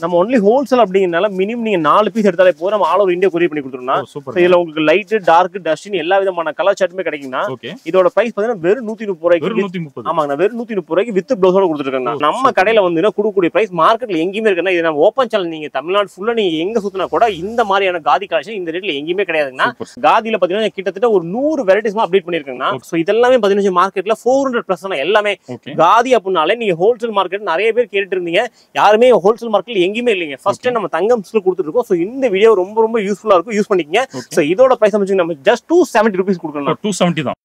நம்ம only wholesale அப்படிங்கறனால minimum நீங்க 4 பீஸ் எடுத்தாலே போதும், நம்ம ஆல் ஓவர் இந்தியா கொரியர் பண்ணி கொடுத்துறோம். இதுல உங்களுக்கு லைட், டார்க், டஸ்ட்னு எல்லா விதமான கலர் சார்ட்டுமே கிடைக்கும்னா இதோட பிரைஸ் பாத்தீங்கன்னா வெறும் 130 ரூபாய்க்கு. ஆமாங்க, வெறும் 130 ரூபாய்க்கு வித் ப்ளவுஸோட கொடுத்துருக்காங்க. நம்ம கடையில வந்து கொடுக்கக்கூடிய பிரைஸ் மார்க்கெட்ல எங்கேயுமே இருக்குன்னா, இது நம்ம ஓப்பன் சேனல், நீங்க தமிழ்நாடு ஃபுல்லா நீங்க எங்க சுத்தினா கூட இந்த மாதிரியான காதி கலெக்ஷன் இந்த ரேட்ல எங்கேயுமே கிடையாதுன்னா. காதியில பாத்தீங்கன்னா கிட்டத்தட்ட ஒரு 100 வெரைட்டிஸ் அப்டேட் பண்ணிருக்காங்க. சோ இதெல்லாமே பாத்தீங்கன்னா மார்க்கெட்ல 400+ எல்லாமே காதி அப்படினாலே நீங்க ஹோல்சேல் மார்க்கெட் நிறைய பேர் கேட்டுட்டு இருந்தீங்க. யாருமே ஹோல்சேல் மார்க்கெட்ல எங்கேயுமே இல்லைங்க. ஃபர்ஸ்ட் டைம் நம்ம தங்கம் கொடுத்துட்டு இருக்கோம். சோ இந்த வீடியோ ரொம்ப ரொம்ப யூஸ்ஃபுல்லா இருக்கும், யூஸ் பண்ணிக்கங்க. சோ இதோட பிரைஸ் நம்ம ஜஸ்ட் 270 ரூபீஸ் கொடுக்கணும். 270 தான்.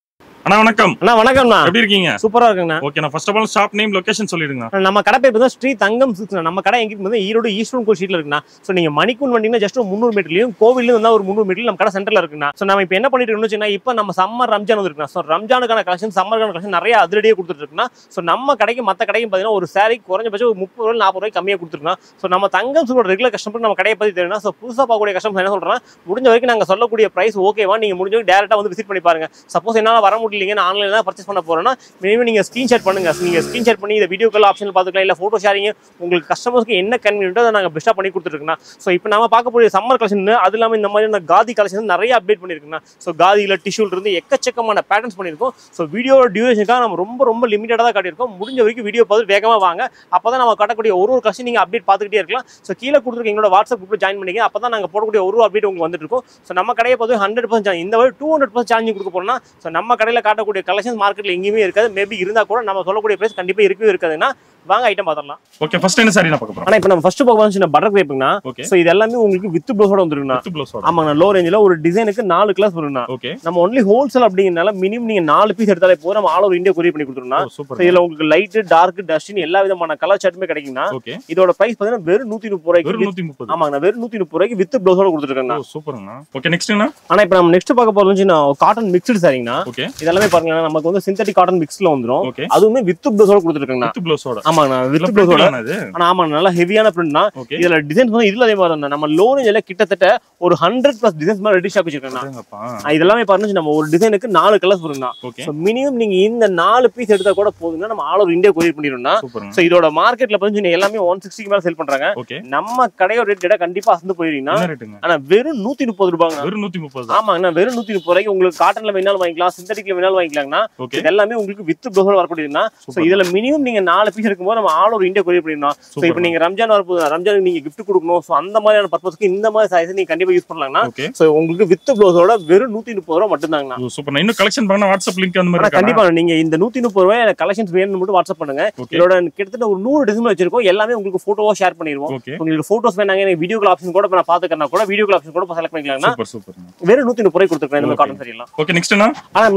அண்ணா வணக்கம். அண்ணா வணக்கம்ண்ணா, எப்படி இருக்கீங்க? சூப்பரா இருக்குங்கண்ணா. ஓகே, நான் first of all shop name location சொல்லிடுங்க. நம்ம கடை பேர் தான் ஸ்ரீ தங்கம் சில்க்ஸ். நம்ம கடை எங்க இருக்கு? ஈரோடு ஈஸ்வரன் கோயில் ஸ்ட்ரீட்ல இருக்குண்ணா. சோ நீங்க மணிக்கூன் வந்தீங்கன்னா ஜஸ்ட் 300 மீட்டர்லயும், கோவில்ல இருந்தா ஒரு 300 மீட்டர்ல நம்ம கடை சென்டர்ல இருக்குண்ணா. சோ நம்ம இப்போ என்ன பண்ணிட்டு இருக்கோம்னா, இப்போ நம்ம சம்மர் ரம்ஜான் வந்துருக்குண்ணா. சோ ரம்ஜானுக்கான கலெக்ஷன், சம்மருக்கான கலெக்ஷன் நிறைய அதிரடியா கொடுத்துட்டு இருக்குண்ணா. சோ நம்ம கடைக்கு மத்த கடைக்கு பாத்தீங்கன்னா ஒரு சாரி குறைஞ்சபட்சம் 30 ரூபாய் 40 ரூபாய் கம்மியா கொடுத்துருக்கோம். சோ நம்ம தங்கம் சில்கோட ரெகுலர் கஸ்டமர் நம்ம கடையை பத்தி தெரியும்னா, சோ புதுசா பார்க்கக்கூடிய கஸ்டமர் என்ன சொல்றேன், முடிஞ்ச வரைக்கும் நாங்க சொல்லக்கூடிய பிரைஸ் ஓகேவா, நீங்க முடிஞ்ச வரைக்கும் டேரக்டா வந்து விசிட் பண்ணி பாருங்க. சப்போஸ் என்னால வர முடியலங்க, ஆன்லைன்ல பர்ச்சேஸ் பண்ண போறேன்னா மினிமம் நீங்க ஸ்கிரீன்ஷாட் பண்ணுங்க. நீங்க ஸ்கிரீன்ஷாட் பண்ணி இந்த வீடியோ கால் ஆப்ஷன் பாத்துக்கலாம், இல்ல போட்டோ ஷேரிங் உங்களுக்கு கஸ்டமர்ஸ்க்கு என்ன கன்வீனியன்ட்டோ அதை நாங்க பெஸ்டா பண்ணி கொடுத்துருக்கோம். சோ இப்போ நாம பார்க்க போற சம்மர் கலெக்ஷன், அது இல்லாம இந்த மாதிரி காதி கலெக்ஷன் நிறைய அப்டேட் பண்ணிருக்கோம். சோ காதியில டிஷ்யூல இருந்து எக்கச்சக்கமான பேட்டர்ன்ஸ் பண்ணிருக்கோம். சோ வீடியோ டியூரேஷனுக்காக நம்ம ரொம்ப ரொம்ப லிமிட்டடா தான் காட்டியிருக்கோம். முடிஞ்ச வரைக்கும் வீடியோ பார்த்து வேகமா வாங்க, அப்பதான் நம்ம காட்டக்கூடிய ஒரு கலெக்ஷன் நீங்க அப்டேட் பார்த்துக்கிட்டே இருக்கலாம். சோ கீழே கொடுத்துருக்க எங்களோட வாட்ஸ்அப் குரூப்ல ஜாயின் பண்ணிக்க, அப்பதான் நாங்க போடக்கூடிய ஒரு அப்டேட் உங்களுக்கு வந்துட்டு இருக்கும். சோ நம்ம கடையை பார்த்து 100% இந்த வரை 200% சேலஞ்சிங் கொடுக்க போறோம்னா, சோ நம்ம கடையில காட்டக்கூடிய கலெக்ஷன் மார்க்கெட்ல எங்கேயுமே இருக்காது. மேபி இருந்தா கூட நம்ம சொல்லக்கூடிய பிரைஸ் கண்டிப்பா இருக்கவே இருக்காதுன்னா வாங்க ஐட்டம் பாத்துறலாம். ஓகே, ஃபர்ஸ்ட் என்ன சாரி நான் பார்க்க போறேன். ஆனா இப்போ நம்ம ஃபர்ஸ்ட் பார்க்க வந்து பட்டர் கிரேப்னா. சோ இது எல்லாமே உங்களுக்கு வித் ப்ளவுஸோட வந்துருக்குண்ணா. வித் ப்ளவுஸோட. ஆமாங்க, லோ ரேஞ்சில ஒரு டிசைனுக்கு 4 கிளாஸ் வரும்ண்ணா. நம்ம ஒன்லி ஹோல்சேல் அப்படிங்கறனால மினிமம் நீங்க 4 பீஸ் எடுத்தாலே போதும், நம்ம ஆல் ஓவர் இந்தியா கொரியர் பண்ணி கொடுத்துறோம். சோ இதுல உங்களுக்கு லைட், டார்க், டஸ்ட்னு எல்லா விதமான கலர் சார்ட்டுமே கிடைக்கும்னா. இதோட பிரைஸ் பாத்தீங்கன்னா வெறும் 130 ரூபாய்க்கு. ஆமாங்க, வெறும் 130 ரூபாய்க்கு வித் ப்ளவுஸோட கொடுத்துருக்காங்க. சூப்பர்ங்க. ஓகே, நெக்ஸ்ட் என்ன? ஆனா இப்போ நம்ம நெக்ஸ்ட் பார்க்க போறது காட்டன் மிக்ஸ்டு சாரிங்கண்ணா. இதெல்லாமே பாருங்க, நமக்கு வந்து சிந்தட்டிக் காட்டன் மிக்ஸ்ல வந்துரும். அதுவுமே வித் ப்ளவுஸோட கொடுத்துருக்காங்க. வித் ப்ளவுஸோட. ஆமாங்க, வித் ப்ளவுஸோட. ஆனா ஆமா, நல்ல ஹெவியான பிரிண்ட் தான். இதுல டிசைன்ஸ் வந்து இதுல அதே மாதிரி தான். நம்ம லோ ரேஞ்சில கிட்டத்தட்ட ஒரு 100+ டிசைன்ஸ் மாதிரி ரெடி ஷாப் வச்சிருக்காங்க. இதெல்லாமே பாருங்க, நம்ம ஒரு டிசைனுக்கு 4 கலர்ஸ் வரும்னா. சோ மினிமம் நீங்க இந்த 4 பீஸ் எடுத்தா கூட போதுங்க, நம்ம ஆல் ஓவர் இந்தியா கொரியர் பண்ணிரோம்னா. சோ இதோட மார்க்கெட்ல பாருங்க எல்லாமே 160 மேல சேல் பண்றாங்க. நம்ம கடையோட ரேட் கேட்டா கண்டிப்பா அசந்து போயிருவீங்கன்னா, ஆனா வெறும் 130 ரூபாய்ங்க. வெறும் 130. ஆமாங்க, வெறும் 130 ரூபாய்க்கு உங்களுக்கு காட்டன்ல வேணாலும் வாங்கிக்கலாம், சிந்தட்டிக்ல வேணாலும் வாங்கிக்கலாம்னா. இது எல்லாமே உங்களுக்கு வித் ப்ளவுஸோட வரக்கூடியதுன்னா. சோ இதுல மினிமம் நீங்க 4 பீஸ் எடுக்கும்போது நம்ம ஆல் ஓவர் இந்தியா கொரியர் பண்ணிடலாம். சோ இப்போ நீங்க ரம்ஜான் வரப்போகுது, ரம்ஜானுக்கு நீங்க gift கொடுக்கணும். சோ அந்த மாதிரியான பர்பஸ்க்கு இந்த மாதிரி சைஸ் நீங்க கண்டிப்பா யூஸ் பண்ணலாம்னா. சோ உங்களுக்கு வித் ப்ளவுஸோட வெறும் 130 ரூபாய் மட்டும் தாங்கண்ணா. சூப்பர். இன்னும் கலெக்ஷன் பண்ணா வாட்ஸ்அப் லிங்க் அந்த மாதிரி கண்டிப்பா நீங்க இந்த 130 ரூபாய் கலெக்ஷன்ஸ் வேணும்னு மட்டும் வாட்ஸ்அப் பண்ணுங்க. இதோட கிட்டத்தட்ட ஒரு 100 டிசைன் வச்சிருக்கோம். எல்லாமே உங்களுக்கு போட்டோவா ஷேர் பண்ணிடுவோம். உங்களுக்கு போட்டோஸ் வேணாங்க, எனக்கு வீடியோ கால் ஆப்ஷன் கூட நான் பாத்துக்கறனா கூட வீடியோ கால் ஆப்ஷன் கூட செலக்ட் பண்ணிக்கலாம்னா. Super super. வெறும் 130 ரூபாய் கொடுத்துருக்கேன் இந்த காட்டன் சாரி எல்லாம். ஓகே, நெக்ஸ்ட் என்ன?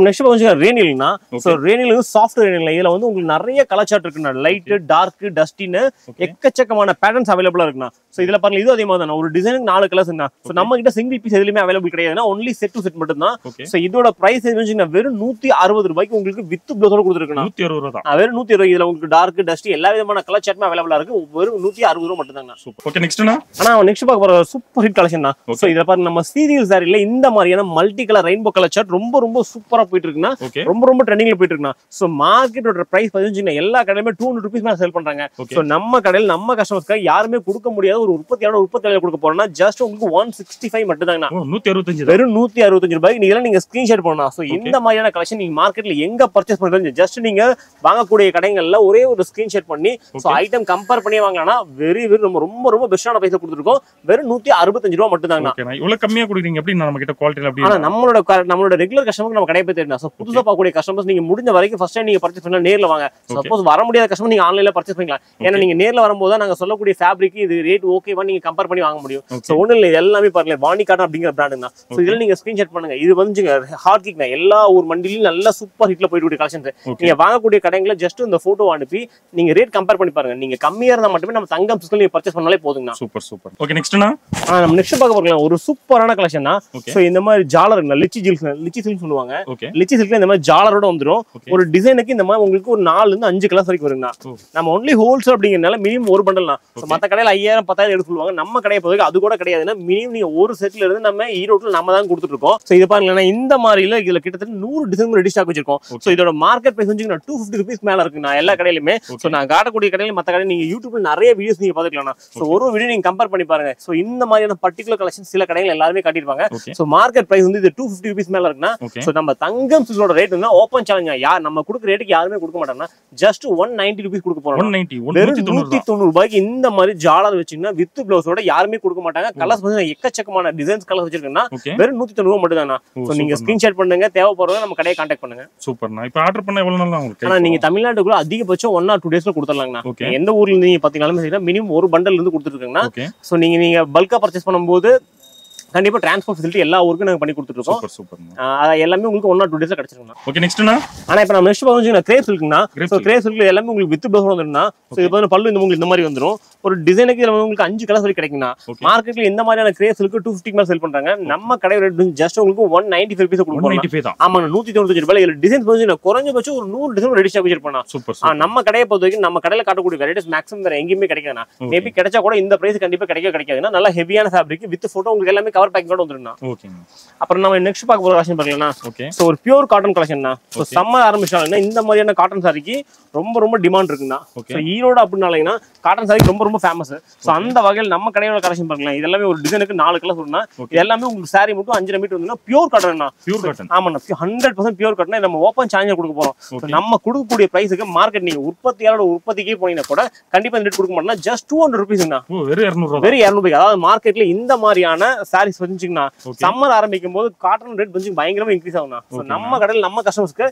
நெக்ஸ்ட் வந்து ரேனில்னா. சோ ரேனில் சாஃப்ட் ரேனில் இதுல வந்து உங்களுக்கு நிறைய கலர் சார்ட் இருக்குண்ணா. லைட், டார்க், டஸ்டின்னு எக்கச்சக்கமான பேட்டர்ன்ஸ் அவைலபிளா இருக்குண்ணா. சோ இதுல பாருங்க, இது அதே மாதிரி தான். ஒரு டிசைனுக்கு 4 கலர்ஸ்னா. சோ நம்ம கிட்ட சிங்கிள் பீஸ் எதுலயுமே அவைலபிள் கிடையாதுன்னா, ஒன்லி செட் டு செட் மட்டும் தான். சோ இதோட பிரைஸ் வந்து வெறும் 160 ரூபாய்க்கு உங்களுக்கு வித் ப்ளவுஸோட கொடுத்துருக்கேன். 160 தான். வெறும் 160. இதுல உங்களுக்கு டார்க், டஸ்ட் எல்லா விதமான கலர் சார்ட்டுமே அவைலபிளா இருக்கு. வெறும் 160 ரூபாய் மட்டும் தாங்க. ஓகே, நெக்ஸ்ட் என்ன? ஆனா நெக்ஸ்ட் பார்க்க போற சூப்பர் ஹிட் கலெக்ஷன் தான். சோ இத பாருங்க, நம்ம சீரியல் சாரில இந்த மாதிரியான multi colour rainbow colour chart ரொம்ப ரொம்ப சூப்பரா போயிட்டு இருக்குன்னா. ரொம்ப ரொம்ப ட்ரெண்டிங்ல போயிட்டு இருக்குன்னா. சோ மார்க்கெட்டோட பிரைஸ் பாத்தீங்கன்னா எல்லா கடையிலுமே 200 ரூபீஸ் மேல சேல் பண்றாங்க. சோ நம்ம கடையில நம்ம கஸ்டமர்ஸ்க்கு யாருமே கொடுக்க முடியாத ஒரு உற்பத்தியான உற்பத்தியாளர் கொடுக்க போறோம்னா ஜஸ்ட் உங்களுக்கு 165 மட்டும் தாங்கண்ணா. 165. வெறும் 165 ரூபாய்க்கு நீங்க ஸ்கிரீன்ஷாட் பண்ணலாம். சோ இந்த மாதிரியான கலெக்ஷன் நீங்க மார்க்கெட்ல எங்க பர்ச்சேஸ் பண்றது, ஜஸ்ட் நீங்க வாங்கக்கூடிய கடைகள்ல ஒரே ஒரு ஸ்கிரீன்ஷாட் பண்ணி சோ ஐட்டம் கம்பேர் பண்ணி வாங்கலாம்னா வெரி ரொம்ப ரொம்ப ரொம்ப பெஸ்டான பிரைஸ்ல கொடுத்துருக்கோம். வெறும் 165 ரூபாய் மட்டும் தாங்கண்ணா. இவ்வளவு கம்மியா கொடுக்குறீங்க எப்படி? நம்ம கிட்ட குவாலிட்டி அப்படி. ஆனா நம்மளோட ரெகுலர் கஸ்டமருக்கு நம்ம கடையை பத்தி தெரியும். சோ புதுசா பார்க்கக்கூடிய கஸ்டமர்ஸ் நீங்க முடிஞ்ச வரைக்கும் ஃபர்ஸ்ட் டைம் நீங்க பர்ச்சேஸ் பண்ணா நேர்ல வாங்க. சப்போஸ் வர முடியாத கஸ்டமர் நீங்க ஆன்லைன்ல பர்ச்சேஸ் பண்ணிக்கலாம். ஏன்னா நீங்க நேர்ல வரும்போது நாங்க சொல்லக்கூடிய ஃபேப்ரிக் இது ரேட் ஓகேவா நீங்க கம்பேர் பண்ணி வாங்க முடியும். சோ ஒண்ணு இல்ல, எல்லாமே பாருங்க வாணி காட்டன் அப்படிங்கிற பிராண்ட் தான். சோ இதுல நீங்க ஸ்கிரீன்ஷாட் பண்ணுங்க. இது வந்து ஹாட் கிக்னா எல்லா ஒரு மண்டிலையும் நல்ல சூப்பர் ஹிட்ல போயிட்டு கலெக்ஷன்ஸ். நீங்க வாங்கக்கூடிய கடைகளை ஜஸ்ட் இந்த போட்டோ அனுப்பி நீங்க ரேட் கம்பேர் பண்ணி பாருங்க. நீங்க கம்மியா இருந்தா மட்டுமே நம்ம தங்கம் சில்க்ல நீங்க பர்ச்சேஸ் பண்ணாலே போதுங்க. Super super. ஓகே, நெக்ஸ்ட் என்ன? நம்ம நெக்ஸ்ட் பார்க்க போறோம் ஒரு சூப்பரான கலெக்ஷன் தான். சோ இந்த மாதிரி ஜாலர் லிச்சி சில்க் சொல்லுவாங்க. லிச்சி கஞ்சி சில்க்ல இந்த மாதிரி ஜாலரோட வந்துரும். ஒரு டிசைனுக்கு இந்த மாதிரி உங்களுக்கு ஒரு 4 இருந்து 5 கலர்ஸ் வரைக்கும் வருங்கண்ணா. நம்ம ஒன்லி ஹோல்சேல் அப்படிங்கறனால மினிமம் ஒரு பண்டல் தான். மத்த கடையில 5000 10,000 எடுத்து சொல்லுவாங்க. நம்ம கடையை பொறுத்தவரைக்கும் அது கூட கிடையாதுன்னா மினிமம் நீங்க ஒரு செட்ல இருந்து நம்ம ஈரோட்ல நம்ம தான் கொடுத்துட்டு இருக்கோம். சோ இது பாருங்களேன், இந்த மாதிரில இதுல கிட்டத்தட்ட 100 டிசைன் ரெடி ஸ்டாக் வச்சிருக்கோம். சோ இதோட மார்க்கெட் பிரைஸ் வந்து 250 ரூபீஸ் மேல இருக்குண்ணா எல்லா கடையிலுமே. சோ நான் காட்டக்கூடிய கடையில மத்த கடையில நீங்க யூடியூப்ல நிறைய வீடியோஸ் நீங்க பாத்துக்கலாம். சோ ஒரு வீடியோ நீங்க கம்பேர் பண்ணி பாருங்க. சோ இந்த மாதிரியான பர்టిక్యులர் கலெக்ஷன் சில கடைகள் எல்லாரும் காட்டிருப்பாங்க. சோ மார்க்கெட் பிரைஸ் வந்து இது 250 ரூபீஸ் மேல இருக்குன்னா, சோ நம்ம தங்கம் சில்கோட ரேட் வந்து ஓபன் சேலஞ்ச். யார் நம்ம கொடுக்குற ரேட்டுக்கு யாருமே கொடுக்க மாட்டாங்கன்னா ஜஸ்ட் 190 ரூபீஸ் கொடுக்க போறோம். 190 ரூபாய்க்கு இந்த மாதிரி ஜாலர் வச்சீங்கன்னா வித் பிளவுஸோட யாருமே கொடுக்க மாட்டாங்க. கலர்ஸ் வந்து எக்கச்சக்கமான டிசைன்ஸ் கலர்ஸ் வச்சிருக்கேன்னா வெறும் 190 ரூபாய் மட்டும் தானா. சோ நீங்க ஸ்கிரீன்ஷாட் பண்ணுங்க, தேவைப்படுறவங்க நம்ம கடையை கான்டாக்ட் பண்ணுங்க. சூப்பர்ண்ணா. இப்போ ஆர்டர் பண்ண எவ்வளவு நாள் உங்களுக்கு? ஆனா நீங்க தமிழ்நாட்டுக்குள்ள அதிகபட்சம் 1 or 2 டேஸ்ல கொடுத்துடலாங்கண்ணா. எந்த ஊர்ல இருந்து நீங்க பாத்தீங்கன்னா மினிமம் ஒரு பண்டல் இருந்து கொடுத்துருக்கீங்கன்னா, சோ நீங்க பல்கா பர்ச்சேஸ் பண்ணும்போது கண்டிப்பா டிரான்ஸ்போர்ட் ஃபெசிலிட்டி எல்லா ஊருக்கும் நாங்க பண்ணி கொடுத்துட்டு இருக்கோம். சூப்பர். எல்லாமே உங்களுக்கு 1 or 2 டேஸ்ல கிடைச்சிருக்குண்ணா. ஓகே, நெக்ஸ்ட்னா ஆனா இப்ப நம்ம நெக்ஸ்ட் பாத்தீங்கன்னா கிரேப் சில்க்னா. சோ கிரேப் சில்க்ல எல்லாமே உங்களுக்கு வித் பிளவுஸ் வந்துருந்தா, சோ இது வந்து பல்லு உங்களுக்கு இந்த மாதிரி வந்துரும். ஒரு டிசைனுக்கு இதுல உங்களுக்கு 5 கலர்ஸ் வரை கிடைக்கும்னா. மார்க்கெட்ல இந்த மாதிரியான கிரேப் சில்க் 250 மேல சேல் பண்றாங்க. நம்ம கடை ரேட் ஜஸ்ட் உங்களுக்கு 195 ரூபீஸ் கொடுப்போம். ஆமா, 195 ரூபாய். இதுல டிசைன்ஸ் வந்து குறைஞ்சபட்சம் ஒரு 100 டிசைன் ரெடி ஸ்டாக் வச்சிருப்போம். சூப்பர். நம்ம கடையை பொறுத்த வரைக்கும் நம்ம கடையில காட்டக்கூடிய வெரைட்டிஸ் மேக்ஸிமம் வேற எங்கேயுமே கிடைக்காதுண்ணா. மேபி கிடைச்சா கூட இந்த பிரைஸ் கண்டிப்பா கிடைக்காதுன்னா நல்ல ஹெவியான ஃபேப்ரிக் வித் போட்டோ உங்களுக்கு எல்லாமே கவர் பேக்கிங்கோட வந்துருந்தா. அப்புறம் நம்ம நெக்ஸ்ட் பார்க்க போற கலெக்ஷன் பாக்கலாம். சோ ஒரு பியூர் காட்டன் கலெக்ஷன் தான். சோ சம்மர் ஆரம்பிச்சாங்கன்னா இந்த மாதிரியான காட்டன் சாரிக்கு ரொம்ப டிமாண்ட் இருக்குண்ணா. சோ ஈரோடு அப்படின்னாலனா காட்டன் சாரிக்கு ரொம்ப ஃபேமஸ். சோ அந்த வகையில் நம்ம கடையோட கலெக்ஷன் பாக்கலாம். இதெல்லாமே ஒரு டிசைனுக்கு 4 கலர்ஸ் வரும்னா, இது எல்லாமே உங்களுக்கு சாரி மட்டும் 5 மீட்டர் வந்துனா பியூர் காட்டன்ண்ணா. Pure cotton. ஆமாண்ணா, 100% பியூர் காட்டன். நம்ம ஓபன் சேலஞ்ச் கொடுக்க போறோம். நம்ம கொடுக்கக்கூடிய பிரைஸ்க்கு மார்க்கெட் நீங்க உற்பத்தியாளரோட உற்பத்திக்கே போனீங்கன்னா கூட கண்டிப்பா இந்த ரேட் கொடுக்க மாட்டோம்னா ஜஸ்ட் 200 ரூபீஸ்ண்ணா. வெறும் 200 ரூபாய். அதாவது மார்க்கெட்ல இந்த மாதிரியான சாரீஸ் வந்துச்சுங்கன்னா சம்மர் ஆரம்பிக்கும் போது காட்டன் ரேட் கொஞ்சம் பயங்கரமா இன்க்ரீஸ் ஆகும்னா. நம்ம கடையில் நம்ம கஸ்டமர்ஸ்க்கு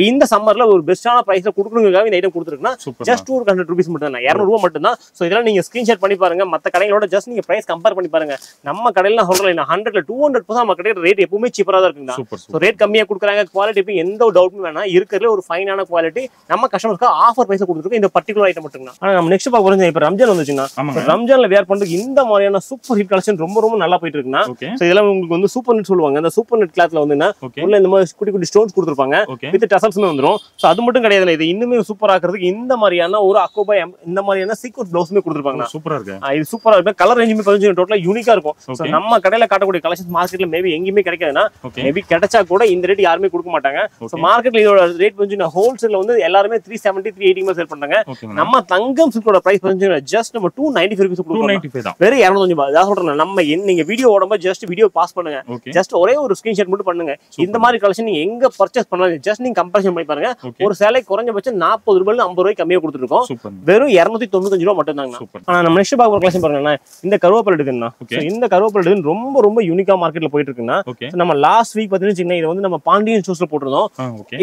இந்த சம்மர்ல ஒரு பெஸ்டான பிரைஸ்ல கொடுக்கணுங்கிறதுக்காக இந்த ஐட்டம் கொடுத்துருக்குன்னா ஜஸ்ட் 200 ரூபீஸ் மட்டும் தான், 200 ரூபாய் மட்டும் தான். சோ இதெல்லாம் நீங்க ஸ்கிரீன்ஷாட் பண்ணி பாருங்க. மத்த கடைகளோட ஜஸ்ட் நீங்க பிரைஸ் கம்பேர் பண்ணி பாருங்க. நம்ம கடையில சொல்றேன் 100ல 200% நம்ம கடையில ரேட் எப்பவுமே சீப்பரா தான் இருக்குங்க. சோ ரேட் கம்மியா கொடுக்குறாங்க, குவாலிட்டி எந்த ஒரு டவுட்டும் வேணா, இருக்கிறதுல ஒரு ஃபைனான குவாலிட்டி நம்ம கஸ்டமர்ஸ்க்கு ஆஃபர் பிரைஸ் கொடுத்துருக்கோம் இந்த பர்టిక్యులர் ஐட்டம் மட்டும் தான். ஆனா நம்ம நெக்ஸ்ட் பார்க்க போறோம். இப்ப ரம்ஜான் வந்துச்சுன்னா, ரம்ஜான்ல வேர் பண்றதுக்கு இந்த மாதிரியான சூப்பர் ஹிட் கலெக்ஷன் ரொம்ப நல்லா போயிட்டு இருக்குன்னா. சோ இதெல்லாம் உங்களுக்கு வந்து சூப்பர் நெட் சொல்லுவாங்க. அந்த சூப்பர் நெட் கிளாத்ல வந்துன்னா உள்ள இந்த மாதிரி குட்டி ஸ்டோன்ஸ் கொடுத்துருப்பாங்க வித் டசல்ஸ் வந்துரும். சோ அது மட்டும் கிடையாது, இது இன்னுமே சூப்பரா ஆக்குறதுக்கு இந்த மாதிரியான ஒரு அக்கோபா இந்த மாதிரியான சீக்வென்ஸ் ப்ளவுஸ்மே கொடுத்துருப்பாங்க. சூப்பரா இருக்கு. இது சூப்பரா இருக்கு. கலர் ரேஞ்சுமே கொஞ்சம் டோட்டலா யூனிக்கா இருக்கும். சோ நம்ம கடையில காட்டக்கூடிய கலெக்ஷன்ஸ் மார்க்கெட்ல மேபி எங்கேயுமே கிடைக்காதுன்னா, மேபி கிடைச்சா கூட இந்த ரேட் யாருமே கொடுக்க மாட்டாங்க. சோ மார்க்கெட்ல இதோட ரேட் கொஞ்சம் ஹோல்சேல்ல வந்து எல்லாருமே 370 380 மேல சேல் பண்றாங்க. நம்ம தங்கம் சில்கோட பிரைஸ் கொஞ்சம் ஜஸ்ட் நம்ம 295 ரூபீஸ் கொடுக்குறோம். வெறும் 295 ரூபாய். அதான் சொல்றேன், நம்ம நீங்க வீடியோ ஓடும்போது ஜஸ்ட் வீடியோ பாஸ் பண்ணுங்க. ஜஸ்ட் ஒரே ஒரு ஸ்கிரீன்ஷாட் மட்டும் பண்ணுங்க. இந்த மாதிரி கலெக்ஷன் நீங்க எங்க பர்ச்சேஸ் பண்ணலாம் ஜஸ்ட் நீங்க கம்பேரிசன் பண்ணி பாருங்க. ஒரு சேலை குறைஞ்சபட்சம் 40 ரூபாயில 50 ரூபாய் கம்மியா கொடுத்துருக்கோம். வெறும் 295 ரூபாய் மட்டும் தாங்க. ஆனா நம்ம நெக்ஸ்ட் பார்க்க போற கலெக்ஷன் பாருங்க. இந்த கருவேப்பிலை டிசைன். இந்த கருவேப்பிலை டிசைன் ரொம்ப யூனிக்கா மார்க்கெட்ல போயிட்டு இருக்குன்னா. நம்ம லாஸ்ட் வீக் பாத்தீங்கன்னா இது வந்து நம்ம பாண்டியன் ஸ்டோர்ஸ்ல போட்டுருந்தோம்.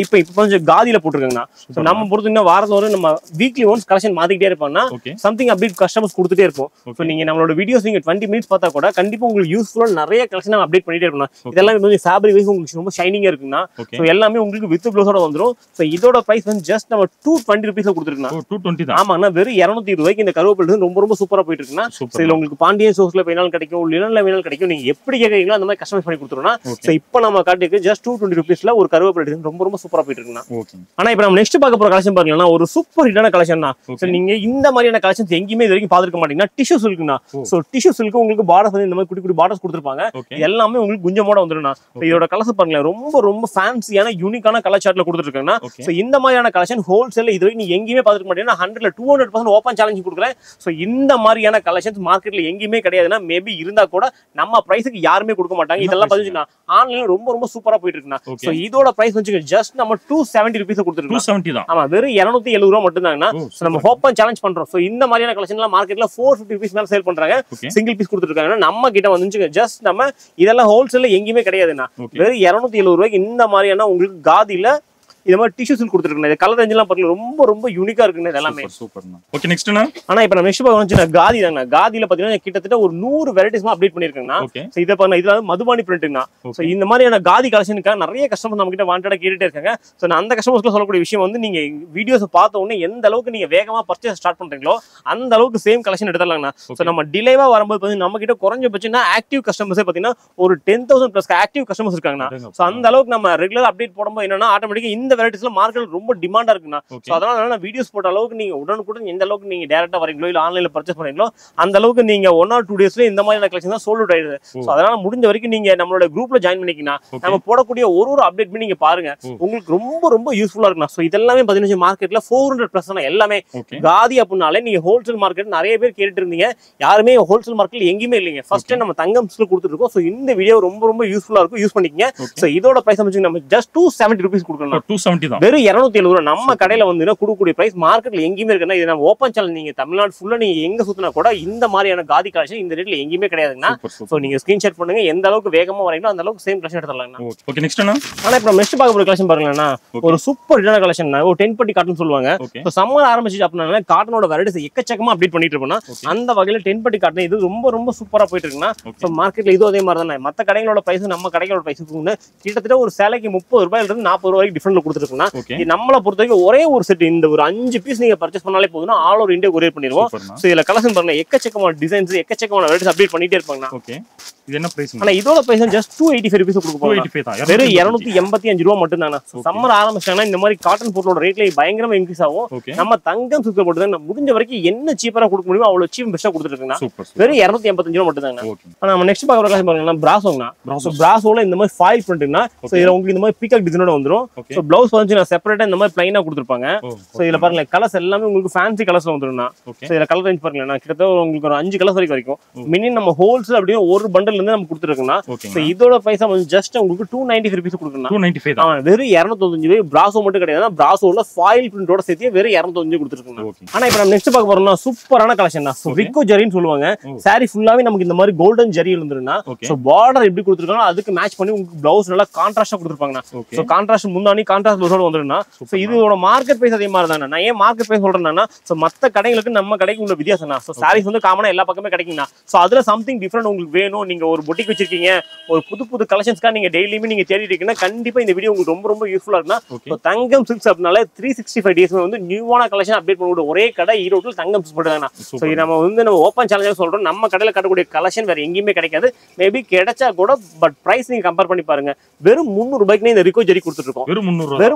இப்ப கொஞ்சம் காதியில போட்டுருக்காங்க. நம்ம பொறுத்தீங்கன்னா வாரத்துல ஒரு நம்ம வீக்லி ஒன்ஸ் கலெக்ஷன் மாத்திக்கிட்டே இருப்போம்னா சம்திங் அப்டேட் கஸ்டமர்ஸ் கொடுத்துட்டே இருப்போம். சோ நீங்க நம்மளோட வீடியோஸ் நீங்க 20 மினிட்ஸ் பார்த்தா கூட கண்டிப்பா உங்களுக்கு யூஸ்ஃபுல்லா நிறைய கலெக்ஷன் நம்ம அப்டேட் பண்ணிட்டே இருக்கணும். இதெல்லாம் கொஞ்சம் ஃபேப்ரிக் வைஸ் உங்களுக்கு ரொம்ப ஷைனிங்கா இருக்குன்னா. சோ எல்லாமே உங்களுக்கு வித் ப்ளவுஸோட வந்துரும். சோ இதோட பிரைஸ் வந்து ஜஸ்ட் நம்ம 220 ரூபீஸ்ல கொடுத்துருக்கோம். 220 தான். ஆமாண்ணா, வெறும் 220 ரூபாய்க்கு இந்த கருவேப்பிலை ரொம்ப சூப்பரா போயிட்டு இருக்குன்னா. இதுல உங்களுக்கு பாண்டியன் ஸ்டோர்ஸ்ல வேணாலும் கிடைக்கும், லினன்ல வேணாலும் கிடைக்கும். நீங்க எப்படி கேக்குறீங்களோ அந்த மாதிரி கஸ்டமைஸ் பண்ணி கொடுத்துருவோம்னா. சோ இப்போ நம்ம காட்டிக்கு ஜஸ்ட் 220 ரூபீஸ்ல ஒரு கருவேப்பிலை டிசைன் ரொம்ப சூப்பரா போயிட்டு இருக்குன்னா. ஆனா இப்போ நம்ம நெக்ஸ்ட் பார்க்க போற கலெக்ஷன் பாருங்கன்னா ஒரு சூப்பர் ஹிட்டான கலெக்ஷன் தான். நீங்க இந்த மாதிரியான கலெக்ஷன்ஸ் எங்கேயுமே இது வரைக்கும் பாத்துக்க மாட்டீங்கன்னா டிஷ்யூ சில்க்னா. சோ டிஷ்யூ சில்க் உங்களுக்கு பார்டர்ஸ் வந்து இந்த மாதிரி குட்டி பார்டர்ஸ் கொடுத்துருப்பாங்க. எல்லாமே உங்களுக்கு குஞ்சமோட வந்துருன்னா. இதோட கலர்ஸ் பாருங்களேன், ரொம்ப ஃபேன்சியான யூனிக்கான கலர் சார்ட்ல கொடுத்துருக்காங்கன்னா. சோ இந்த மாதிரியான கலெக்ஷன் ஹோல்சேல் இது வரைக்கும் நீங்க எங்கேயுமே பாத்துக்க மாட்டீங்கன்னா. 100ல 200% ஓபன் சேலஞ்ச் கொடுக்குறேன். சோ இந்த மாதிரியான கலெக்ஷன்ஸ் மார்க்கெட்ல எங்கேயுமே கிடையாதுன்னா. மேபி இருந்தா கூட நம்ம பிரைஸ்க்கு யாருமே கொடுக்க மாட்டாங்க. இதெல்லாம் பாத்தீங்கன்னா ஆன்லைன்ல ரொம்ப சூப்பரா போயிட்டு இருக்குன்னா. சோ இதோட பிரைஸ் வந்து ஜஸ்ட் நம்ம 270 ரூபீஸ் கொடுத்துருக்கோம். 270 தான். ஆமா, வெறும் 270 ரூபாய் மட்டும் தாங்கண்ணா. நம்ம ஓபன் சேலஞ்ச் பண்றோம். சோ இந்த மாதிரியான கலெக்ஷன்லாம் மார்க்கெட்ல 450 ரூபீஸ் மேல சேல் பண்றாங்க. சிங்கிள் பீஸ் கொடுத்துருக்காங்க. நம்ம கிட்ட வந்து ஜஸ்ட் நம்ம இதெல்லாம் ஹோல்சேல்ல எங்கேயுமே கிடையாதுண்ணா. வெறும் 270 ரூபாய்க்கு இந்த மாதிரியான உங்களுக்கு காதியில இது மாதிரி டிஷ்யூ சில்க் கொடுத்துருக்கேன். இது கலர் ரேஞ்செல்லாம் பாருங்க ரொம்ப ரொம்ப யூனிக்கா இருக்குங்க இது எல்லாமே. சூப்பர்ண்ணா. ஓகே நெக்ஸ்ட்ண்ணா. ஆனா இப்போ நம்ம நெக்ஸ்ட் பார்க்க காதி தாங்க. காதியில பாத்தீங்கன்னா கிட்டத்தட்ட ஒரு 100 வெரைட்டிஸ் அப்டேட் பண்ணிருக்கேங்கண்ணா. சோ இதை பாருங்க, இதுல மதுபானி பிரிண்ட்ங்கண்ணா. சோ இந்த மாதிரியான காதி கலெக்ஷனுக்காக நிறைய கஸ்டமர்ஸ் நம்ம கிட்ட வாண்டடா கேட்டுட்டே இருக்காங்க. சோ நான் அந்த கஸ்டமர்ஸ்க்கு சொல்லக்கூடிய விஷயம் வந்து நீங்க வீடியோஸ் பார்த்த உடனே எந்த அளவுக்கு நீங்க வேகமா பர்ச்சேஸ் ஸ்டார்ட் பண்றீங்களோ அந்த அளவுக்கு சேம் கலெக்ஷன் எடுத்துடலாங்கண்ணா. சோ நம்ம டிலேவா வரும்போது பாத்தீங்கன்னா நம்ம கிட்ட குறைஞ்சபட்சம் ஆக்டிவ் கஸ்டமர்ஸே பாத்தீங்கன்னா ஒரு 10,000 பிளஸ் ஆக்டிவ் கஸ்டமர்ஸ் இருக்காங்கண்ணா. சோ அந்த அளவுக்கு நம்ம ரெகுலர் அப்டேட் போடும்போது என்னன்னா ஆட்டோமேட்டிக்கா இந்த வெரைட்டிஸ்ல மார்க்கெட் ரொம்ப டிமாண்டா இருக்குண்ணா. சோ அதனால நான் வீடியோஸ் போட்ட அளவுக்கு நீங்க உடனுக்குடன் எந்த அளவுக்கு நீங்க டைரக்டா வரீங்களோ இல்ல ஆன்லைன்ல பர்ச்சேஸ் பண்றீங்களோ அந்த அளவுக்கு நீங்க 1 or 2 டேஸ்ல இந்த மாதிரியான கலெக்ஷன் தான் சோல்ட் அவுட் ஆயிடுது. சோ அதனால முடிஞ்ச வரைக்கும் நீங்க நம்மளோட குரூப்ல ஜாயின் பண்ணிக்கினா நம்ம போடக்கூடிய ஒரு அப்டேட் பண்ணி நீங்க பாருங்க, உங்களுக்கு ரொம்ப ரொம்ப யூஸ்ஃபுல்லா இருக்கும். சோ இதெல்லாமே பாத்தீங்கன்னா மார்க்கெட்ல 400+ எல்லாமே காதி அப்படினாலே நீங்க ஹோல்சேல் மார்க்கெட் நிறைய பேர் கேட்டுட்டு இருந்தீங்க. யாருமே ஹோல்சேல் மார்க்கெட்ல எங்கேயுமே இல்லைங்க. ஃபர்ஸ்ட் டைம் நம்ம தங்கம் சில்க் கொடுத்துட்டு இருக்கோம். சோ இந்த வீடியோ ரொம்ப ரொம்ப யூஸ்ஃபுல்லா இருக்கும், யூஸ் பண்ணிக்கங்க. சோ இதோட பிரைஸ் வந்து நம்ம ஜஸ்ட் 270 rupees கொடுக்கணும். 270 தான், வெறும் 270 ரூபாய். நம்ம கடையில வந்து கொடுக்கக்கூடிய பிரைஸ் மார்க்கெட்ல எங்கேயுமே இருக்குன்னா இது நம்ம ஓப்பன் சேனல். நீங்க தமிழ்நாடு ஃபுல்லா நீங்க எங்க சுத்தினா கூட இந்த மாதிரியான காதி கலெக்ஷன் இந்த ரேட்ல எங்கேயுமே கிடையாதுன்னா. சோ நீங்க ஸ்கிரீன்ஷாட் பண்ணுங்க, எந்த அளவுக்கு வேகமா வரீங்களோ அந்த அளவுக்கு சேம் கலெக்ஷன் எடுத்துடலாம்னா. ஓகே நெக்ஸ்ட் என்ன? ஆனா இப்போ நெக்ஸ்ட் பார்க்க போற கலெக்ஷன் பாருங்களேன்னா ஒரு சூப்பர் ஹிட்டான கலெக்ஷன். ஒரு 10 பட்டி காட்டன் சொல்லுவாங்க. சோ சம்மர் ஆரம்பிச்சு அப்படினால காட்டனோட வெரைட்டிஸ் எக்கச்சக்கமா அப்டேட் பண்ணிட்டு இருப்போம்னா அந்த வகையில 10 பட்டி காட்டன் இது ரொம்ப ரொம்ப சூப்பரா போயிட்டு இருக்குன்னா. சோ மார்க்கெட்ல இதுவும் அதே மாதிரி தானே. மத்த கடைகளோட பிரைஸ் நம்ம கடைகளோட பிரைஸ் கிட்டத்தட்ட ஒரு சேலைக்கு 30 ரூபாயில இருந்து 40 ரூபாய்க்கு டிஃபரெண்ட்ல கொடுத்துருக்குன்னா இது நம்மளை பொறுத்த வரைக்கும் ஒரே ஒரு செட் இந்த ஒரு 5 பீஸ் நீங்க பர்ச்சேஸ் பண்ணாலே போதும்னா ஆல் ஓவர் இந்தியா கொரியர் பண்ணிடுவோம். சோ இதுல கலெக்ஷன் பாருங்க, எக்கச்சக்கமான டிசைன்ஸ் எக்கச்சக்கமான வெரைட்டிஸ் அப்டேட் பண்ணிட்டே இருப்பாங்க. ஓகே இது என்ன பிரைஸ்? ஆனா இதோட பிரைஸ் ஜஸ்ட் 285 rupees கொடுக்க போறோம். 285 தான், வெறும் 285 ரூபாய் மட்டும் தானா. சம்மர் ஆரம்பிச்சாங்கன்னா இந்த மாதிரி காட்டன் பொருளோட ரேட்ல பயங்கரமா இன்க்ரீஸ் ஆகும். நம்ம தங்கம் சில்க் போட்டு தான் முடிஞ்ச வரைக்கும் என்ன சீப்பரா கொடுக்க முடியுமோ அவ்வளவு சீப் பெஸ்டா கொடுத்துருக்காங்க. வெறும் 285 ரூபாய் மட்டும் தாங்க. ஆனா நம்ம நெக்ஸ்ட் பாக்குற கலெக்ஷன் பாருங்கன்னா பிராசோங்கனா. பிராசோல இந்த மாதிரி ஃபாயில் பிரிண்ட்னா சோ இதுல உங்களுக்கு இந்த மாதிரி பீகாக் டிசைனோட வந்துரும். சோ ப்ளவுஸ் வந்து நான் செப்பரேட்டா இந்த மாதிரி ப்ளைனா கொடுத்திருப்பாங்க. சோ இதுல பாருங்க கலர்ஸ் எல்லாமே உங்களுக்கு ஃபேன்சி கலர்ஸ்ல வந்துரும்னா. சோ இதுல கலர் ரேஞ்ச் பாருங்க, நான் கிட்டத்தட்ட உங்களுக்கு ஒரு 5 கலர்ஸ் வரைக்கும் மினிமம் நம்ம ஹோல்சேல் அப்படியே ஒரு பண்டல் இருந்து நம்ம கொடுத்துருக்கோம்னா. சோ இதோட பிரைஸ் ஜஸ்ட் உங்களுக்கு 295 rupees கொடுக்கணும். 295 தான், வெறும் 295 ரூபாய். பிராசோ மட்டும் கிடையாது, பிராசோல ஃபாயில் பிரிண்டோட சேர்த்து வெறும் 295 கொடுத்துருக்கோம். ஆனா இப்போ நம்ம நெக்ஸ்ட் பார்க்க போறோம்னா சூப்பரான கலெக்ஷன் தான். சோ ரிக்கோ ஜரின்னு சொல்லுவாங்க. சாரி ஃபுல்லாவே நமக்கு இந்த மாதிரி கோல்டன் ஜரி இருந்துருன்னா சோ பார்டர் எப்படி கொடுத்துருக்காங்க அதுக்கு மேட்ச் பண்ணி உங்களுக்கு பிளவுஸ் நல்லா கான்ட்ராஸ்டா கொடுத்துருப்பாங்க. சோ கான்ட்ராஸ்ட் முந்தானி கான்ட்ராஸ்ட் பிளவுஸோட வந்துருன்னா சோ இதோட மார்க்கெட் பிரைஸ் அதே மாதிரி தானே. நான் ஏன் மார்க்கெட் பிரைஸ் சொல்றேன்னா சோ மத்த கடைகளுக்கு நம்ம கடைக்கு உள்ள வித்தியாசம் தான். சோ சாரீஸ் வந்து காமனா எல்லா பக்கமே கிடைக்கும்னா. சோ அதுல சம்திங் டிஃபரெண்ட் உங்களுக்கு வேணும், நீங்க ஒரு பொட்டிக் வச்சிருக்கீங்க, ஒரு புது புது கலெக்ஷன்ஸ்க்காக நீங்க டெய்லியுமே நீங்க தேடிட்டு இருக்கீங்கன்னா கண்டிப்பா இந்த வீடியோ உங்களுக்கு ரொம்ப ரொம்ப யூஸ்ஃபுல்லா இருக்குன்னா. தங்கம் சில்க்ஸ் அப்படினால 365 days வந்து நியூவான கலெக்ஷன் அப்டேட் பண்ணக்கூடிய ஒரே கடை ஈரோட்டில் தங்கம் சில்க்ஸ் மட்டும் தான். சோ நம்ம வந்து நம்ம ஓப்பன் சேலஞ்சாக சொல்றோம், நம்ம கடையில் கட்டக்கூடிய கலெக்ஷன் வேற எங்கேயுமே கிடைக்காது. மேபி கிடைச்சா கூட பட் பிரைஸ் நீங்க கம்பேர் பண்ணி பாருங்க. வெறும் 300 ரூபாய்க்கு இந்த ரிக்கோ ஜரி கொடுத்துட்டு இருக்கோம். வெறும்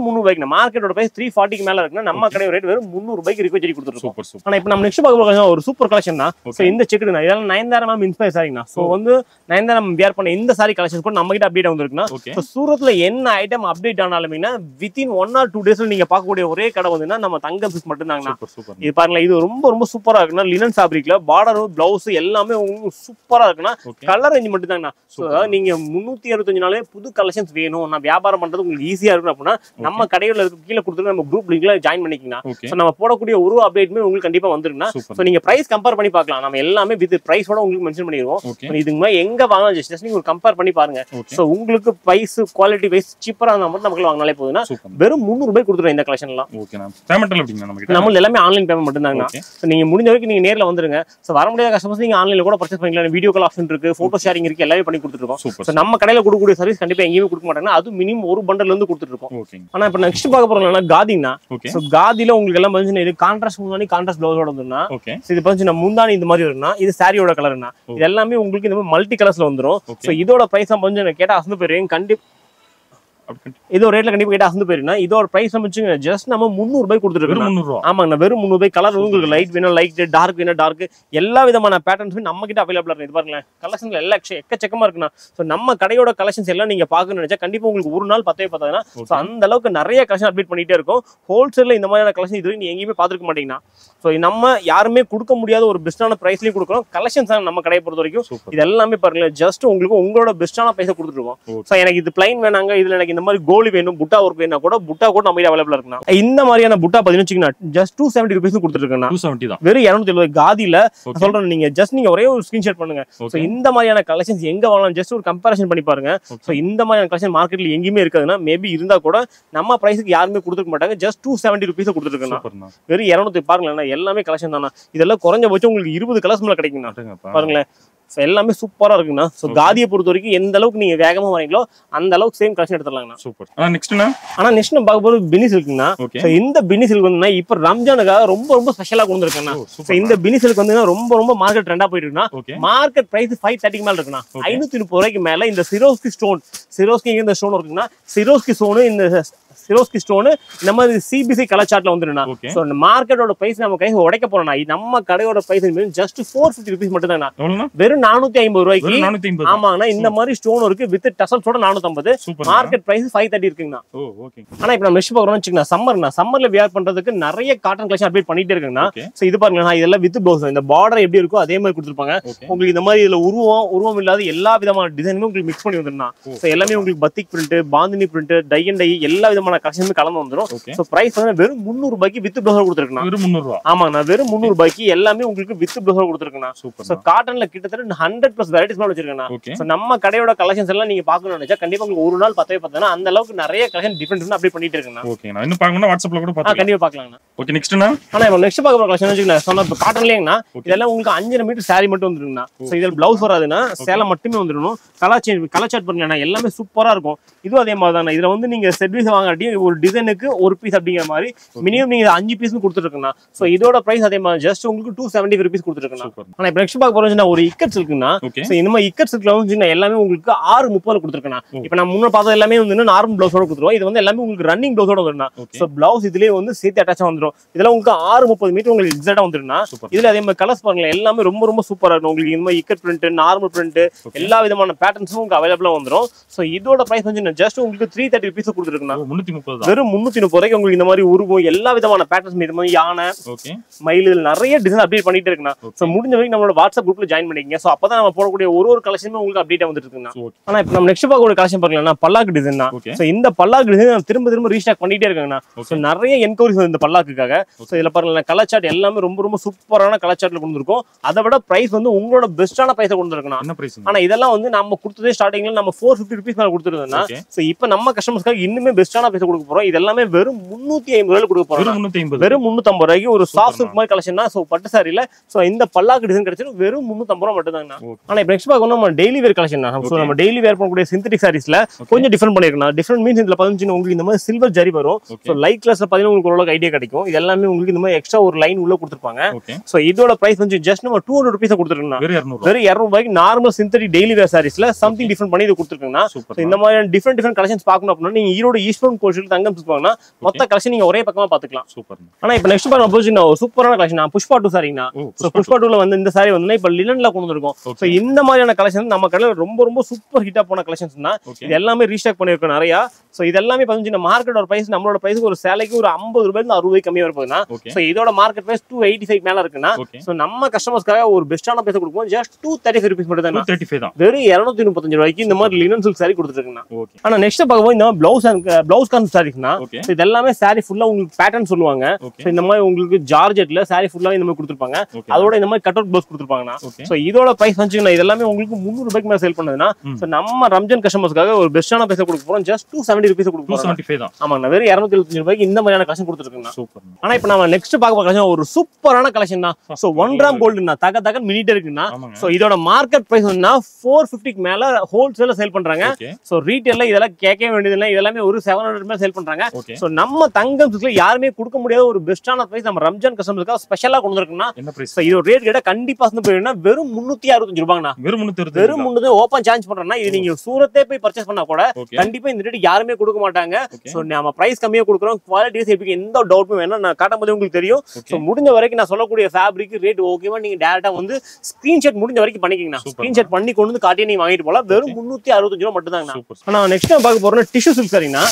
300 ரூபாய்க்கு. மார்க்கெட்டோட பிரைஸ் 340 மேல இருக்குன்னா நம்ம கடையோட ரேட் வெறும் 300 ரூபாய்க்கு ரிக்கோ ஜரி கொடுத்துட்டு இருக்கோம். ஆனா இப்போ நம்ம நெக்ஸ்ட் பார்க்க ஒரு சூப்பர் கலெக்ஷன் தான். சோ இந்த செக் இதெல்லாம் 9,000 மேம் இன்ஸ்பயர் சாரிங்கண்ணா. சோ வந்து 9,000 வியர் பண்ண இந்த சாரி கலெக்ஷன் கூட நம்ம கிட்ட அப்டேட் வந்துருக்குன்னா. சோ சூரத்ல என்ன ஐட்டம் அப்டேட் ஆனாலுமே வித்தின் 1 or 2 டேஸ்ல நீங்க பார்க்கக்கூடிய ஒரே கடை வந்துன்னா நம்ம தங்கம் சில்க்ஸ் மட்டும் தாங்கண்ணா. இது பாருங்க, இது ரொம்ப ரொம்ப சூப்பரா இருக்குன்னா. லினன் ஃபேப்ரிக்ல பார்டர் பிளவுஸ் எல்லாமே சூப்பரா இருக்குன்னா. கலர் ரேஞ்ச் மட்டும் தாங்கண்ணா. சோ நீங்க 365 நாளே புது கலெக்ஷன்ஸ் வேணும், நான் வியாபாரம் பண்றது உங்களுக்கு ஈஸியா இருக்கும் அப்படின்னா நம்ம கடையில இருக்க கீழே கொடுத்துட்டு நம்ம குரூப் லிங்க்ல ஜாயின் பண்ணிக்கலாம். சோ நம்ம போடக்கூடிய ஒரு அப்டேட்மே உங்களுக்கு கண்டிப்பா வந்துருக்குன்னா. சோ நீங்க பிரைஸ் கம்பேர் பண்ணி பார்க்கலாம். நம்ம எல்லாமே வித் பிரைஸோட உங்களுக்கு மென்ஷன் பண்ணிடுவோம். இதுக்கு மேல எங்க வாங்கலாம் ஜஸ்ட் நீங்க கம்பேர் பண்ணி பாருங்க. சோ உங்களுக்கு பிரைஸ் குவாலிட்டி வைஸ் சீப்பரா இருந்தா மட்டும் நமக்கு வாங்கினாலே போதுன்னா வெறும் 300 ரூபாய் கொடுத்துருவோம் இந்த கலெக்ஷன் எல்லாம். நம்ம எல்லாமே ஆன்லைன் பேமெண்ட் மட்டும் தாங்க. நீங்க முடிஞ்ச வரைக்கும் நீங்க நேர்ல வந்துருங்க. சோ வர முடியாத கஸ்டமர்ஸ் நீங்க ஆன்லைன்ல கூட பர்ச்சேஸ் பண்ணிக்கலாம். வீடியோ கால் ஆப்ஷன் இருக்கு, போட்டோ ஷேரிங் இருக்கு, எல்லாமே பண்ணி கொடுத்துருக்கோம். சோ நம்ம கடையில கொடுக்கக்கூடிய சர்வீஸ் கண்டிப்பா எங்கேயுமே கொடுக்க மாட்டாங்க. அது மினிமம் ஒரு பண்டல்ல இருந்து கொடுத்துட்டு இருக்கோம். ஆனா இப்ப நெக்ஸ்ட் பார்க்க போறோம்னா காதினா. சோ காதில உங்களுக்கு எல்லாம் வந்து இது கான்ட்ராஸ்ட் முந்தானி கான்ட்ராஸ்ட் பிளவுஸோட வந்துருன்னா. இது வந்து முந்தானி இந்த மாதிரி வரும்னா இது சாரியோட கலர்னா. இது எல்லாமே உங்களுக்கு இந்த மாதிரி மல்டி கலர்ஸ்ல வந்துரும். சோ இதோட பிரைஸ் கொஞ்சம் கேட்டா அசந்து போயிருங்க. கண்டிப்பா இதோ ரேட்ல கண்டிப்பா கேட்டா அசந்து போயிருந்தா இதோட பிரைஸ் அமைச்சுங்க ஜஸ்ட் நம்ம 300 ரூபாய் கொடுத்துருக்கோம். ஆமாங்க, வெறும் 300 ரூபாய். கலர் உங்களுக்கு லைட் வேணும் லைட், டார்க் வேணும் டார்க், எல்லா விதமான பேட்டர்ன்ஸும் நம்ம கிட்ட அவைலபிளா இருக்கு. இது பாருங்களேன், கலெக்ஷன்ல எல்லா எக்கச்சக்கமா இருக்குண்ணா. ஸோ நம்ம கடையோட கலெக்ஷன்ஸ் எல்லாம் நீங்க பாக்கணும்னு நினைச்சா கண்டிப்பா உங்களுக்கு ஒரு நாள் பத்தவே பத்தாதுன்னா. ஸோ அந்த அளவுக்கு நிறைய கலெக்ஷன் அப்டேட் பண்ணிட்டே இருக்கும். ஹோல்சேல்ல இந்த மாதிரியான கலெக்ஷன் இது நீங்க எங்கேயுமே பாத்துருக்க மாட்டீங்கன்னா. ஸோ நம்ம யாருமே கொடுக்க முடியாத ஒரு பெஸ்டான பிரைஸ்லயும் கொடுக்குறோம். கலெக்ஷன்ஸ் நம்ம கடையை பொறுத்த வரைக்கும் இது எல்லாமே பாருங்களேன் ஜஸ்ட் உங்களுக்கு உங்களோட பெஸ்டான பிரைஸை கொடுத்துருக்கோம். ஸோ எனக்கு இது பிளைன் வேணாங்க, இதுல எனக்கு எனக்கு இந்த மாதிரி கோலி வேணும் புட்டா ஒர்க் வேணும்னா கூட புட்டா கூட நம்ம அவைலபிளா இருக்குண்ணா. இந்த மாதிரியான புட்டா பாத்தீங்கன்னா வச்சுக்கோங்க ஜஸ்ட் 270 rupees கொடுத்துருக்கேன். 270 தான். வெறும் 270 காதியில சொல்றேன். நீங்க ஜஸ்ட் நீங்க ஒரே ஒரு ஸ்கிரீன்ஷாட் பண்ணுங்க. சோ இந்த மாதிரியான கலெக்ஷன்ஸ் எங்க வாங்கலாம் ஜஸ்ட் ஒரு கம்பேரிசன் பண்ணி பாருங்க. சோ இந்த மாதிரியான கலெக்ஷன் மார்க்கெட்ல எங்கேயுமே இருக்காதுன்னா மேபி இருந்தா கூட நம்ம பிரைஸ்க்கு யாருமே கொடுத்துக்க மாட்டாங்க. ஜஸ்ட் 270 rupees கொடுத்துருக்கேன். வெறும் 200 பாருங்களேன். எல்லாமே கலெக்ஷன் தானா. இதெல்லாம் குறைஞ்சபட்சம் உங்களுக்கு 20 கலர்ஸ் மேல கிடைக்குங்க பாருங்களேன். எல்லாமே சூப்பரா இருக்குண்ணா. சோ காதியை பொறுத்த வரைக்கும் எந்த அளவுக்கு நீங்க வேகமா வரீங்களோ அந்த அளவுக்கு சேம் கலெக்ஷன் எடுத்துடலாங்கண்ணா. சூப்பர். நெக்ஸ்ட்னா நெக்ஸ்ட் நம்ம பார்க்க போறது பினி சில்க்னா. இந்த பினி சில்க் வந்து இப்ப ரம்ஜானுக்காக ரொம்ப ரொம்ப ஸ்பெஷலா கொண்டு வந்திருக்கேன்னா. இந்த பினி சில்க் வந்து ரொம்ப ரொம்ப மார்க்கெட் ட்ரெண்டா போயிட்டு இருக்குன்னா. மார்க்கெட் பிரைஸ் 530 மேல இருக்குண்ணா. 530 ரூபாய்க்கு மேல இந்த சிரோஸ்கி ஸ்டோன் இந்த ஸ்டோன் இருக்குன்னா. சிரோஸ்கி ஸ்டோன் இந்த சிரோஸ்கி ஸ்டோன் இந்த மாதிரி சிபிசி கலர் சார்ட்ல வந்துருண்ணா. சோ இந்த மார்க்கெட்டோட பிரைஸ் நம்ம கைஸ் உடைக்க போறோம்னா நம்ம கடையோட பிரைஸ் ஜஸ்ட் 450 rupees மட்டும் தானா. வெறும் 450 ரூபாய்க்கு. ஆமாங்கண்ணா. இந்த மாதிரி ஸ்டோன் இருக்கு வித் டசல்ஸோட 450. மார்க்கெட் பிரைஸ் 530 இருக்குங்கண்ணா. ஆனா இப்ப நம்ம நெக்ஸ்ட் பாக்குறோம்னு வச்சுக்கோங்க. சம்மர்ல வியர் பண்றதுக்கு நிறைய காட்டன் கலெக்ஷன் அப்டேட் பண்ணிட்டே இருக்குங்கண்ணா. சோ இது பாருங்க இதெல்லாம் வித் ப்ளவுஸ். இந்த பார்டர் எப்படி இருக்கோ அதே மாதிரி கொடுத்துருப்பாங்க. உங்களுக்கு இந்த மாதிரி இதுல உருவம் இல்லாத எல்லா விதமான டிசைனுமே உங்களுக்கு மிக்ஸ் பண்ணி வந்துருந்தா. சோ எல்லாமே உங்களுக்கு batik print, bandhani print, tie and dye எல்லா விதமான கலெக்ஷனுமே கலந்து வந்துரும். சோ பிரைஸ் வந்து வெறும் 300 ரூபாய்க்கு வித் ப்ளவுஸ் கொடுத்துருக்கேன். வெறும் 300 ரூபாய். ஆமாங்கண்ணா. வெறும் 300 ரூபாய்க்கு எல்லாமே உங்களுக்கு வித் ப்ளவுஸ் கொடுத்துருக்கேன். சோ காட்டன்ல கிட்டத்தட்ட 100+ வெரைட்டிஸ் மேல வச்சிருக்கேன். சோ நம்ம கடையோட கலெக்ஷன்ஸ் எல்லாம் நீங்க பாக்கணும்னு நினைச்சா கண்டிப்பா உங்களுக்கு ஒரு நாள் பார்த்தா அந்த அளவுக்கு நிறைய கலெக்ஷன் டிஃபரெண்ட் அப்டேட் பண்ணிட்டு இருக்கேன். ஓகே நான் இன்னும் பார்க்கணும்னா வாட்ஸ்அப்ல கூட பாத்துக்கலாம். கண்டிப்பா பார்க்கலாம்ண்ணா. ஓகே நெக்ஸ்ட்னா இப்போ நெக்ஸ்ட் பார்க்க போற கலெக்ஷன் வச்சுக்கோங்க. சொன்ன காட்டன்லங்கண்ணா இதெல்லாம் உங்களுக்கு 5 மீட்டர் saree மட்டும் வந்துருங்கண்ணா. சோ இதுல ப்ளவுஸ் வராதுன்னா சேலை மட்டுமே வந்துடணும். கலர் சார்ட் பண்ணுங்க எல்லாமே சூப்பரா இருக்கும். இதுவும் அதே மாதிரி தான். இதுல வந்து நீங்க செட் பீஸ் வாங்காட்டி ஒரு டிசைனுக்கு ஒரு பீஸ் அப்படிங்கிற மாதிரி மினிமம் நீங்க 5 பீஸ் கொடுத்துருக்கேன். சோ இதோட பிரைஸ் அதே மாதிரி ஜஸ்ட் உங்களுக்கு 275 rupees கொடுத்துருக்கேன். ஆனா இப்போ நெக்ஸ்ட் பார்க்க போறோம்னா ஒரு இக்கட் சில்க்னா. சோ இந்த மாதிரி இக்கட் சில்க்ல வந்து எல்லாமே உங்களுக்கு 630 கொடுத்துருக்கேன். இப்போ நான் முன்ன பார்த்தது எல்லாமே வந்து நார்மல் ப்ளவுஸோட கொடுத்துருவோம். இது வந்து எல்லாமே உங்களுக்கு ரன்னிங் ப்ளவுஸோட வரும்னா. சோ ப்ளவுஸ் இதுலயே வந்து சேர்த்து அட்டாச் வந்துரும். இதெல்லாம் உங்களுக்கு 630 மீட்டர் உங்களுக்கு எக்ஸாக்ட்டா வந்துரும்னா. இதுல அதே மாதிரி கலர்ஸ் பாருங்க எல்லாமே ரொம்ப ரொம்ப சூப்பரா இருக்கும். உங்களுக்கு இந்த மாதிரி இக்கட் பிரிண்ட், நார்மல் பிரிண்ட் எல்லா விதமான பேட்டர்ன்ஸும் உங்களுக்கு அவைலபிளா வந்துரும். சோ இதோட பிரைஸ் வந்து ஜஸ்ட் உங்களுக்கு 330 rupees கொடுத்துருக்கேன். 330 வெறும் 330 ரூபாய்க்கு உங்களுக்கு இந்த மாதிரி உருவம் எல்லா விதமான பேட்டர்ன்ஸ் இந்த மாதிரி யானை, மயில் நிறைய டிசைன் அப்டேட் பண்ணிட்டே இருக்குண்ணா. சோ முடிஞ்ச வரைக்கும் நம்மளோட வாட்ஸ்அப் குரூப்ல ஜாயின் பண்ணிக்கங்க. சோ அப்பதான் நம்ம போடக்கூடிய ஒரு கலெக்ஷனுமே உங்களுக்கு அப்டேட் வந்துட்டு இருக்குண்ணா. ஆனா இப்போ நம்ம நெக்ஸ்ட் பார்க்கக்கூடிய கலெக்ஷன் பார்க்கலாம்னா பல்லாக்கு டிசைன் தான். சோ இந்த பல்லாக்கு டிசைன் திரும்ப ரீஸ்டாக் பண்ணிட்டே இருக்காங்கண்ணா. சோ நிறைய என்கொயரிஸ் இந்த பல்லாக்குக்காக. சோ இதுல பாருங்க கலர் சார்ட் எல்லாமே ரொம்ப ரொம்ப சூப்பரான கலர் சார்ட்ல கொண்டு வந்திருக்கோம். அதை விட பிரைஸ் வந்து உங்களோட பெஸ்டான பிரைஸ் கொண்டு வந்திருக்கணும். ஆனா இதெல்லாம் வந்து நம்ம கொடுத்ததே ஸ்டார்டிங்ல நம்ம 450 rupees மேல கொடுத்துருந்தோம்னா. சோ இப்போ நம்ம கஸ்டமர்ஸ்க்காக இன்னுமே பெஸ்டான பிரைஸ் கொடுக்க போறோம். இது எல்லாமே வெறும் 350 ரூபாய்க்கு கொடுக்க போறோம். வெறும் 350 ரூபாய்க்கு ஒரு சாஃப்ட் சில்க் மாதிரி கலெக்ஷன். சோ பட்டு சாரில சோ இந்த பல்லாக்கு டிசைன் கிடைச்சது வெறும் 350 ரூபாய் மட்டும் தாங்க. ஆனா இப்போ நெக்ஸ்ட் பார்க்கணும் நம்ம டெய்லி வேர் கலெக்ஷன். சோ நம்ம டெய்லி வேர் பண்ணக்கூடிய சிந்தட்டிக் சாரீஸ்ல கொஞ்சம் டிஃபரெண்ட் பண்ணிருக்கோம். டிஃபரெண்ட் மீன்ஸ் இதுல பாத்தீங்கன்னா உங்களுக்கு இந்த மாதிரி சில்வர் ஜரி வரும். சோ லைட் கிளாஸ்ல பாத்தீங்கன்னா உங்களுக்கு ஓரளவுக்கு ஐடியா கிடைக்கும். இது எல்லாமே உங்களுக்கு இந்த மாதிரி எக்ஸ்ட்ரா ஒரு லைன் உள்ள கொடுத்துருப்பாங்க. சோ இதோட பிரைஸ் வந்து ஜஸ்ட் நம்ம 200 rupees கொடுத்துருக்கோம். வெறும் 200 ரூபாய்க்கு நார்மல் சிந்தட்டிக் டெய்லி வேர் சாரீஸ்ல சம்திங் டிஃபரெண்ட் பண்ணி இது கொடுத்துருக்கோம். சோ இந்த மாதிரி டிஃபரெண்ட் கலெக்ஷன்ஸ் பார்க்கணும் அப்படின்னா நீங்க ஈரோடு ஈஸ்வரன் கோயில் தங்கம் வாங்கினா மொத்த கலெக்ஷன் நீங்க ஒரே பக்கமா பாத்துக்கலாம். சூப்பர். ஆனா இப்போ நெக்ஸ்ட் பார்க்க போச்சுன்னா ஒரு சூப்பரான கலெக்ஷன் புஷ்பா 2 சாரிங்கண்ணா. சோ புஷ்பா 2ல வந்து இந்த சாரி வந்து இப்ப லினன்ல கொண்டு வந்திருக்கோம். சோ இந்த மாதிரியான கலெக்ஷன் நம்ம கடையில ரொம்ப ரொம்ப சூப்பர் ஹிட்டா போன கலெக்ஷன்ஸ் தான். இது எல்லாமே ரீஸ்டாக் பண்ணிருக்கோம் நிறைய. சோ இது எல்லாமே பாத்தீங்கன்னா மார்க்கெட்டோட பிரைஸ் நம்மளோட பிரைஸ்க்கு ஒரு சேலைக்கு ஒரு 50 ரூபாயில 60 ரூபாய் கம்மியா இருப்பதுன்னா. சோ இதோட மார்க்கெட் பிரைஸ் 285 மேல இருக்குன்னா. சோ நம்ம கஸ்டமர்ஸ்க்காக ஒரு பெஸ்டான பிரைஸ் கொடுப்போம். ஜஸ்ட் 235 rupees மட்டும் தான். 235 தான். வெறும் 235 ரூபாய்க்கு இந்த மாதிரி லினன் சில்க் சாரி கொடுத்துருக்கேன். ஆனா நெக்ஸ்ட் பார்க்கும்போது இந்த பிளவுஸ் கான் சாரீஸ்னா இது எல்லாமே சாரி ஃபுல்லா உங்களுக்கு பேட்டர்ன் சொல்லுவாங்க. சோ இந்த மாதிரி உங்களுக்கு ஜார்ஜெட்ல சாரி ஃபுல்லா இந்த மாதிரி கொடுத்துருப்பாங்க. அதோட இந்த மாதிரி கட் அவுட் ப்ளவுஸ் கொடுத்துருப்பாங்க. சோ இதோட பிரைஸ் வந்துச்சுன்னா இது எல்லாமே உங்களுக்கு 300 ரூபாய்க்கு மேல சேல் பண்ணதுன்னா. சோ நம்ம ரம்ஜான் கஸ்டமர்ஸ்க்காக ஒரு பெஸ்டான பிரைஸ் கொடுக்க போறோம். ஜஸ்ட் 270 rupees கொடுக்க போறோம். 275 தான். ஆமாங்க வெறும் 275 ரூபாய்க்கு இந்த மாதிரியான கலெக்ஷன் கொடுத்துருக்கேன். சூப்பர். ஆனா இப்போ நம்ம நெக்ஸ்ட் பார்க்க கலெக்ஷன் ஒரு சூப்பரான கலெக்ஷன் தான். சோ 1 கிராம் கோல்டுனா தக மினிட் இருக்குன்னா. சோ இதோட மார்க்கெட் பிரைஸ் வந்து 450 க்கு மேல ஹோல்சேல்ல சேல் பண்றாங்க. சோ ரீட்டெயில்ல இதெல்லாம் கேட்க வேண்டியது இல்ல. இதெல்லாம் ஒரு 700 மேல சேல் பண்றாங்க. சோ நம்ம தங்கம் சில்க்ல யாருமே கொடுக்க முடியாத ஒரு பெஸ்டான பிரைஸ் நம்ம ரம்ஜான் கஸ்டமர்ஸ்க்காக ஸ்பெஷலா கொண்டு வந்திருக்கோம்னா. சோ இதோட ரேட் கேட்டா கண்டிப்பா போயிடுனா வெறும் 365 ரூபாய்னா. வெறும் 360 ஓபன் சார்ஜ் பண்றேன்னா இது நீங்க சூரத்தே போய் பர்ச்சேஸ் பண்ணா கூட கண்டிப்பா இந்த ரேட் யாருமே கொடுக்க மாட்டாங்க. சோ நம்ம பிரைஸ் கம்மியா கொடுக்குறோம். குவாலிட்டி சேஃப்டிக்கு எந்த டவுட்டும் வேணாம். நான் காட்டும்போது உங்களுக்கு தெரியும். சோ முடிஞ்ச வரைக்கும் நான் சொல்லக்கூடிய ஃபேப்ரிக் ரேட் ஓகேவா நீங்க டைரக்டா வந்து ஸ்கிரீன்ஷாட் முடிஞ்ச வரைக்கும் பண்ணிக்கீங்க. ஸ்கிரீன்ஷாட் பண்ணி கொண்டு வந்து காட்டி நீங்க வாங்கிட்டு போலாம். வெறும் 365 ரூபாய் மட்டும் தாங்க. ஆனா நெக்ஸ்ட் பார்க்க போறோம் டிஷ்யூ சில்க் சாரினா.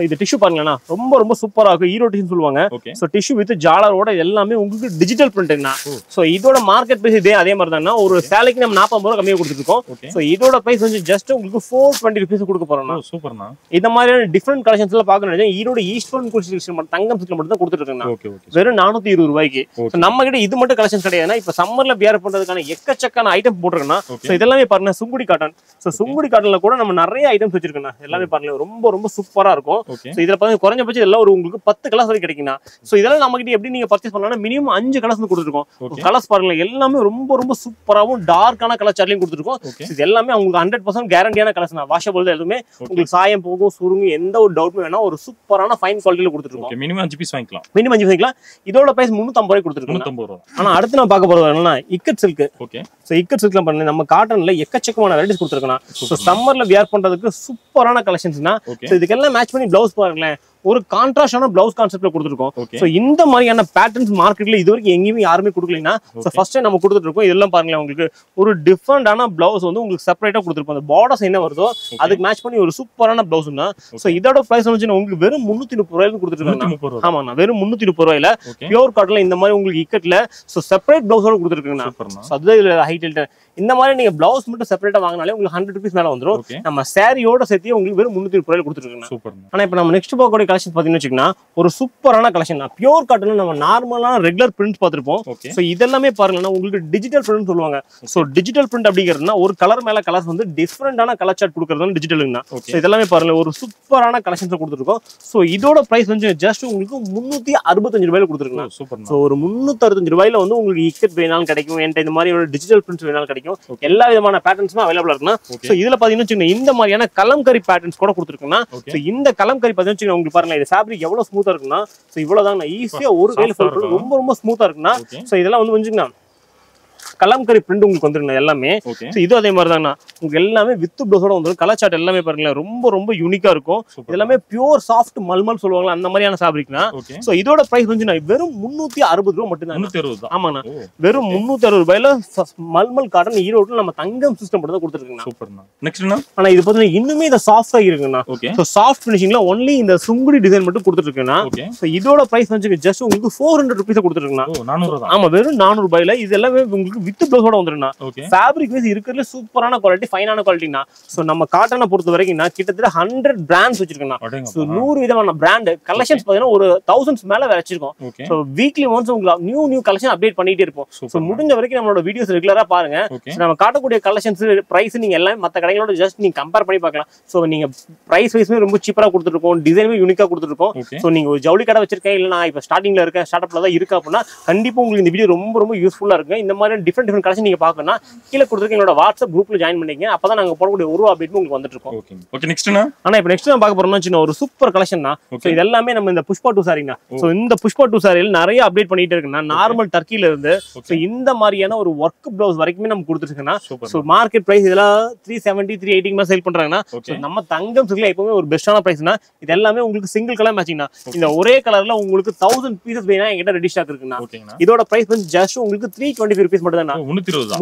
இது டிஷ்யூ பாருங்களா ரொம்ப ரொம்ப சூப்பரா இருக்கும். ஈரோ டிஷ்யூ சொல்லுவாங்க. சோ டிஷ்யூ வித் ஜாலரோட எல்லாமே உங்களுக்கு டிஜிட்டல் பிரிண்ட்னா. சோ இதோட மார்க்கெட் பிரைஸ் அதே மாதிரி தான். ஒரு சேலைக்கு நம்ம 40 ரூபாய் கம்மியா கொடுத்துட்டு இருக்கோம். சோ இதோட பிரைஸ் வந்து ஜஸ்ட் உங்களுக்கு 420 rupees கொடுக்க போறோம். சூப்பர்ண்ணா. இந்த மாதிரியான டிஃபரெண்ட் கலெக்ஷன்ஸ் எல்லாம் பாக்கணும். ஈரோட ஈஸ்டர்ன் கூல் தங்கம் சில்க்ல மட்டும் தான் கொடுத்துட்டு இருக்காங்க. வெறும் 420 ரூபாய்க்கு. நம்ம கிட்ட இது மட்டும் கலெக்ஷன் கிடையாதுன்னா இப்ப சம்மர்ல வியர் பண்றதுக்கான எக்கச்சக்கான ஐட்டம் போட்டுருக்கோம்னா. சோ இதெல்லாமே பாருங்க சுங்குடி காட்டன். சோ சுங்குடி காட்டன்ல கூட நம்ம நிறைய ஐட்டம்ஸ் வச்சிருக்கோம். எல்லாமே பாருங்க ரொம்ப ரொம்ப சூப்பரா இருக்கும். சோ இதுல பாருங்க குறைஞ்சபட்சம் எல்லாம் ஒரு உங்களுக்கு 10 கலர்ஸ் வரைக்கும் கிடைக்கும்னா. சோ இதெல்லாம் நம்ம கிட்ட எப்படி நீங்க பர்ச்சேஸ் பண்ணலாம்னா மினிமம் 5 கலர்ஸ் கொடுத்துருக்கோம். கலர்ஸ் பாருங்க எல்லாமே ரொம்ப ரொம்ப சூப்பராவும் டார்க்கான கலர் சார்ட்லயும் கொடுத்துருக்கோம். இது எல்லாமே உங்களுக்கு 100% கேரண்டியான கலர்ஸ் தான். வாஷபிள் தான். எதுவுமே உங்களுக்கு சாயம் போகும் சுருங்கும் எந்த ஒரு டவுட்மே வேணா ஒரு சூப்பரான ஃபைன் குவாலிட்டில கொடுத்துருக்கோம். மினிமம் 5 பீஸ் வாங்கிக்கலாம். மினிமம் 5 வாங்கிக்கலாம். இதோட பிரைஸ் 350 ரூபாய் கொடுத்துருக்கோம். 350 ரூபாய். ஆனா அடுத்து நான் பார்க்க போறது என்னன்னா ikat silk. Okay. So ikat சில்க்ல பாருங்க நம்ம காட்டன்ல எக்கச்சக்கமான வெரைட்டிஸ் கொடுத்துருக்கோம். சோ சம்மர்ல வியர் பண்றதுக்கு சூப்பரான கலெக்ஷன்ஸ்னா. சோ இதுக்கெல்லாம் மேட்ச் பண்ணி ப்ளவுஸ் பாருங்களேன். ஒரு கான்ட்ராஸ்டான ப்ளவுஸ் கான்செப்ட்ல கொடுத்துருக்கோம். சோ இந்த மாதிரியான பேட்டர்ன்ஸ் மார்க்கெட்ல இதுவரைக்கும் எங்கேயுமே யாருமே கொடுக்கலனா. சோ ஃபர்ஸ்ட் டைம் நம்ம கொடுத்துட்டு இருக்கோம். இதெல்லாம் பாருங்களேன் உங்களுக்கு ஒரு டிஃபரெண்டான ப்ளவுஸ் வந்து உங்களுக்கு செப்பரேட்டா கொடுத்துருப்போம். அந்த பார்டர்ஸ் என்ன வருதோ அதுக்கு மேட்ச் பண்ணி ஒரு சூப்பரான ப்ளவுஸ்னா. சோ இதோட பிரைஸ் வந்து உங்களுக்கு வெறும் 330 ரூபாய்க்கு கொடுத்துருக்காங்க. ஆமாண்ணா வெறும் 330 ரூபாயில பியூர் காட்டன்ல இந்த மாதிரி உங்களுக்கு இக்கட்ல சோ செப்பரேட் ப்ளவுஸோட கொடுத்துருக்காங்க. சோ அதுதான் ஹைலைட். இந்த மாதிரி நீங்க பிளவுஸ் மட்டும் செப்பரேட்டா வாங்கினாலே உங்களுக்கு 100 rupees மேல வந்துரும். நம்ம சாரியோட சேர்த்து உங்களுக்கு வெறும் 330 ரூபாயில கொடுத்துருக்காங்க. ஆனா இப்ப நம்ம நெக்ஸ்ட் பார்க்கக்கூடிய கலெக்ஷன் பாத்தீங்கன்னா வச்சுக்கோங்க ஒரு சூப்பரான கலெக்ஷன். பியூர் காட்டன்ல நம்ம நார்மலான ரெகுலர் பிரிண்ட் பார்த்திருப்போம். சோ இதெல்லாமே பாருங்கன்னா உங்களுக்கு டிஜிட்டல் பிரிண்ட் சொல்லுவாங்க. சோ டிஜிட்டல் பிரிண்ட் அப்படிங்கிறதுனா ஒரு கலர் மேல கலர்ஸ் வந்து டிஃபரெண்டான கலர் சார்ட் கொடுக்கறது டிஜிட்டல்னா. சோ இதெல்லாமே பாருங்க ஒரு சூப்பரான கலெக்ஷன்ஸ் கொடுத்துருக்கோம். சோ இதோட பிரைஸ் வந்து ஜஸ்ட் உங்களுக்கு 365 ரூபாயில கொடுத்துருக்காங்க. சோ ஒரு 365 ரூபாயில வந்து உங்களுக்கு இக்கட் வேணாலும் கிடைக்கும். என்கிட்ட இந்த மாதிரி டிஜிட்டல் பிரிண்ட்ஸ் வேணாலும் கிடைக்கும். எல்லா விதமான பேட்டர்ன்ஸும் அவைலபிளா இருக்குன்னா. சோ இதுல பாத்தீங்கன்னா இந்த மாதிரியான கலம்கரி பேட்டர்ன்ஸ் கூட கொடுத்துருக்குன்னா. சோ இந்த கலம்கரி பாத்தீங்கன்னா உங்களுக்கு பாருங்க இது ஃபேப்ரிக் எவ்வளவு ஸ்மூத்தா இருக்குன்னா. சோ இவ்வளவுதான் ஈஸியா ஒரு கையில ஃபோல்ட் ரொம்ப ரொம்ப ஸ்மூத்தா இருக்குன்னா. சோ இதெல்லாம் வந்து கொஞ்சம் கலம்கரி பிரிண்ட் உங்களுக்கு வந்துருங்க எல்லாமே. இது அதே மாதிரி தாங்கண்ணா உங்களுக்கு எல்லாமே வித் ப்ளவுஸோட வந்துடும். கலர் சார்ட் எல்லாமே பாருங்களேன் ரொம்ப ரொம்ப யூனிக்கா இருக்கும். இதெல்லாமே பியூர் சாஃப்ட் மல்மல் சொல்லுவாங்களா அந்த மாதிரியான ஃபேப்ரிக்னா. சோ இதோட பிரைஸ் வந்து வெறும் 360 ரூபாய் மட்டும் தான். ஆமாண்ணா வெறும் 360 ரூபாயில மல்மல் காட்டன் ஈரோட்ல நம்ம தங்கம் சிஸ்டம் மட்டும் தான் கொடுத்துருக்கோம். ஆனா இது பாத்தீங்கன்னா இன்னுமே இந்த சாஃப்டா இருக்குங்கண்ணா. சோ சாஃப்ட் பினிஷிங்ல ஒன்லி இந்த சுங்குடி டிசைன் மட்டும் கொடுத்துருக்கேன்னா. சோ இதோட பிரைஸ் வந்து ஜஸ்ட் உங்களுக்கு 400 rupees கொடுத்துருக்கேன். ஆமா வெறும் 400 ரூபாயில இது எல்லாமே உங்களுக்கு வித் ப்ளவுஸோட வந்துருனா. ஃபேப்ரிக் வைஸ் இருக்குறதுல சூப்பரான குவாலிட்டி ஃபைனான குவாலிட்டினா. சோ நம்ம காட்டனை பொறுத்த வரைக்கும் கிட்டத்தட்ட 100 பிராண்ட்ஸ் வச்சிருக்கோம். சோ 100 விதமான பிராண்ட் கலெக்ஷன்ஸ் பாத்தீங்கன்னா ஒரு 1000s மேல வச்சிருக்கோம். சோ வீக்லி ஒன்ஸ் உங்களுக்கு நியூ கலெக்ஷன் அப்டேட் பண்ணிட்டே இருப்போம். சோ முடிஞ்ச வரைக்கும் நம்மளோட வீடியோஸ் ரெகுலரா பாருங்க. நம்ம காட்டக்கூடிய கலெக்ஷன்ஸ் பிரைஸ் நீங்க எல்லாம் மத்த கடைகளோட ஜஸ்ட் நீங்க கம்பேர் பண்ணி பார்க்கலாம். சோ நீங்க பிரைஸ் வைஸ்மே ரொம்ப சீப்பரா கொடுத்துருக்கோம். டிசைனுமே யூனிக்கா கொடுத்துருக்கோம். சோ நீங்க ஒரு ஜவுளி கடை வச்சிருக்கேன் இல்ல நான் இப்ப ஸ்டார்டிங்ல இருக்கேன் ஸ்டார்ட் அப்ல தான் இருக்கு அப்படின்னா கண்டிப்பா உங்களுக்கு இந்த வீடியோ ரொம்ப ரொம்ப யூஸ்ஃபுல்லா இருக்கும். இந்த மாதிரி டிஃபரெண்ட் கலெக்ஷன் நீங்க பார்க்கணும்னா கீழ கொடுத்திருக்க எங்களோட வாட்ஸ்அப் குரூப்ல ஜாயின் பண்ணிக்கங்க. அப்பதான் நாங்க போடக்கூடிய ஒரு அப்டேட் உங்களுக்கு வந்துட்டு இருக்கும். ஓகே நெக்ஸ்ட்னா ஆனா இப்போ நெக்ஸ்ட் நான் பார்க்க போறோம்னா ஒரு சூப்பர் கலெக்ஷன்னா. சோ இது எல்லாமே நம்ம இந்த புஷ்பா 2 சாரினா. சோ இந்த புஷ்பா 2 சாரியில நிறைய அப்டேட் பண்ணிட்டே இருக்குன்னா நார்மல் டர்க்கில இருந்து சோ இந்த மாதிரியான ஒரு வர்க் ப்ளவுஸ் வரைக்கும் நம்ம கொடுத்துருக்கோம்னா. சோ மார்க்கெட் பிரைஸ் இதெல்லாம் 370 380 மேல சேல் பண்றாங்கன்னா. சோ நம்ம தங்கம் சில்க்ல எப்பவுமே ஒரு பெஸ்டான பிரைஸ்னா. இது எல்லாமே உங்களுக்கு சிங்கிள் கலர் மேட்சிங்னா. இந்த ஒரே கலர்ல உங்களுக்கு 1000 பீசஸ் வேணா என்கிட்ட ரெடி ஸ்டாக் இருக்குன்னா. இதோட பிரைஸ் வந்து ஜஸ்ட் உங்களுக்கு 325 rupees மட்டும் தான்.